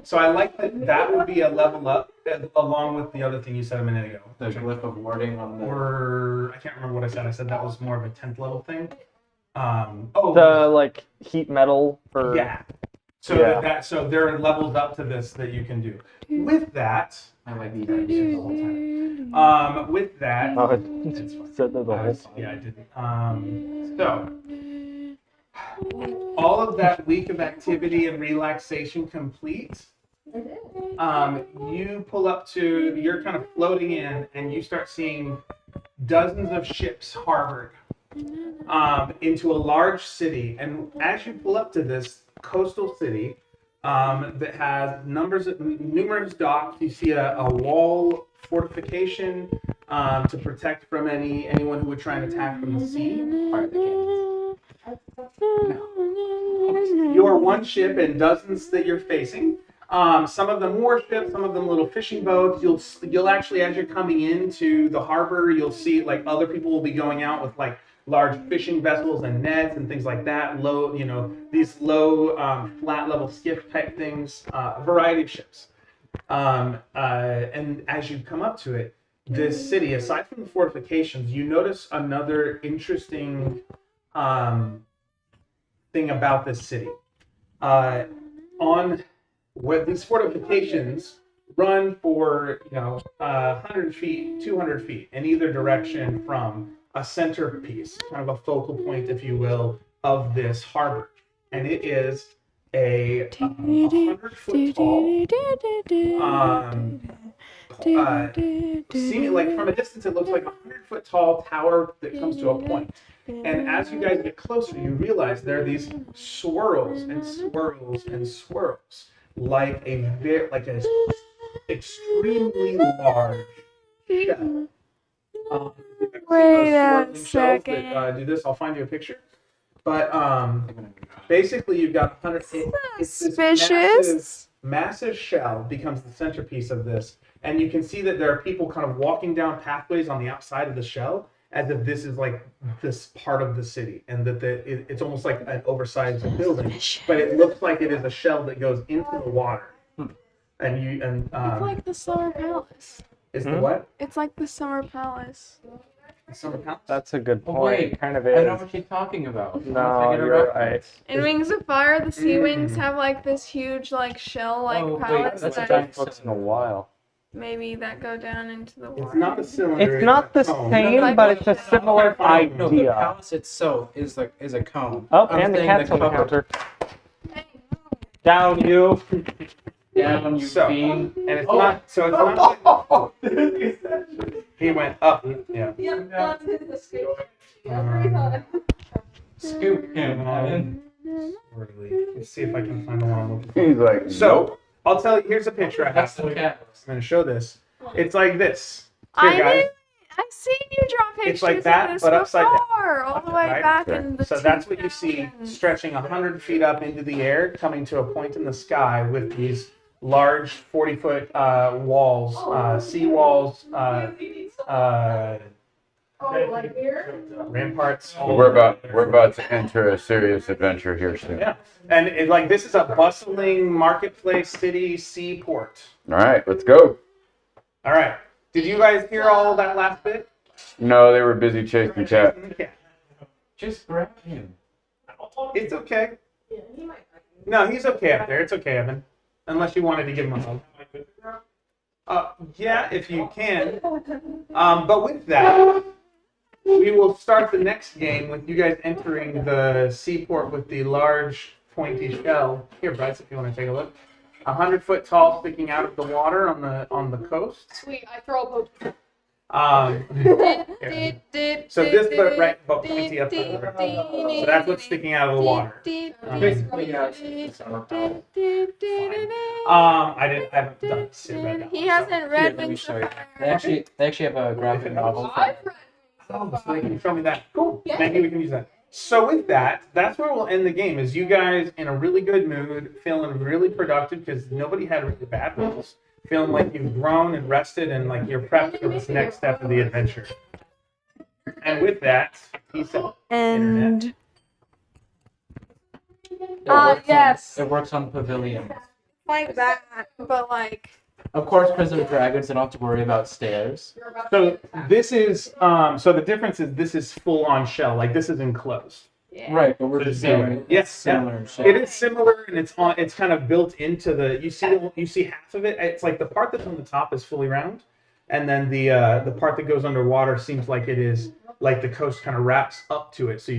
So I like that would be a level up along with the other thing you said a minute ago. The glyph of warding on the. Or I can't remember what I said. I said that was more of a 10th level thing. The like heat metal or So there are levels up to this that you can do. With that, I like these ideas the whole time. With that, said that the whole time. Yeah, I didn't. So. All of that week of activity and relaxation complete, you pull up to, you're kind of floating in, and you start seeing dozens of ships harbored into a large city. And as you pull up to this coastal city that has numerous docks, you see a wall fortification to protect from anyone who would try and attack from the sea. You're one ship and dozens that you're facing. Some of them warships, some of them little fishing boats. You'll actually, as you're coming into the harbor, you'll see like other people will be going out with like large fishing vessels and nets and things like that. These low flat level skiff type things. A variety of ships. And as you come up to it, this city, aside from the fortifications, you notice another interesting thing about this city. On where these fortifications run for 100 feet, 200 feet in either direction from a centerpiece, kind of a focal point, if you will, of this harbor, and it is a 100-foot tall seeming like from a distance, it looks like a 100-foot tall tower that comes to a point. And as you guys get closer, you realize there are these swirls and swirls and swirls, like a extremely large shell. Wait a Swirling shells second. that do this. I'll find you a picture. But basically, you've got 100. It's this Suspicious. massive shell becomes the centerpiece of this, and you can see that there are people kind of walking down pathways on the outside of the shell, as if this is like this part of the city, and that it's almost like an oversized building, but it looks like it is a shell that goes into the water. And It's like the Summer Palace. is the what? It's like the Summer Palace. Summer Palace? That's a good Oh, point. wait, It kind of I know is. what she's talking about. No, Get a you're reference. right. In Wings of Fire, the sea wings have like this huge like shell-like Oh, wait, palace that's a that giant Looks in a while. maybe that go down into the water. It's not a cylinder. It's not the a cone. same, but it's a similar No, the idea. palace itself is a cone. Oh, I'm and the saying cat's on the cover. counter. Down, you. Down, you So, fiend. and it's not. So it's not. He went up. Yeah. Yep, that's his escape. Scoop him, man. Let's see if I can find the one I'm looking for. He's like, So I'll tell you. Here's a picture I That's have. the cat. I'm going to show this. It's like this. Here, I guys. didn't. I've seen you draw pictures It's like that, of this but upside down. before, all the way Right? back Okay. in the So that's what you see 2000s. stretching 100 feet up into the air, coming to a point in the sky with these large 40-foot walls, sea walls, ramparts. we're about to enter a serious adventure here soon. Yeah, and like this is a bustling marketplace, city, seaport. All right, let's go. All right, did you guys hear all that last bit? No, they were busy chasing cat. Yeah. Just grab him. It's okay. No, he's okay up there. It's okay, Evan. Unless you wanted to give him a hug. Yeah, if you can. But with that, we will start the next game with you guys entering the seaport with the large pointy shell. Here, Bryce, if you want to take a look. 100-foot tall, sticking out of the water on the coast. Sweet, I throw a poke. Here. So this, but pointy up. So that's what's sticking out of the water. Basically, it's the summer palace. I haven't done it right now. He hasn't Here, read let me Wings show of you. Fire. They actually have a graphic novel. Oh, so they can show me that. Cool. Maybe we can use that. So with that, that's where we'll end the game. Is you guys in a really good mood, feeling really productive because nobody had really bad rolls, feeling like you've grown and rested and like you're prepped for this next step of the adventure. And with that, peace out. And It works on Pavilion. like that, but like Of course, because they're dragons, they don't have to worry about stairs. So this is so the difference is this is full on shell, like this is enclosed. Right, but we're just doing Yes, similar It shit. is similar, and it's kind of built into the. You see half of it. It's like the part that's on the top is fully round, and then the part that goes underwater seems like it is like the coast kind of wraps up to it. So you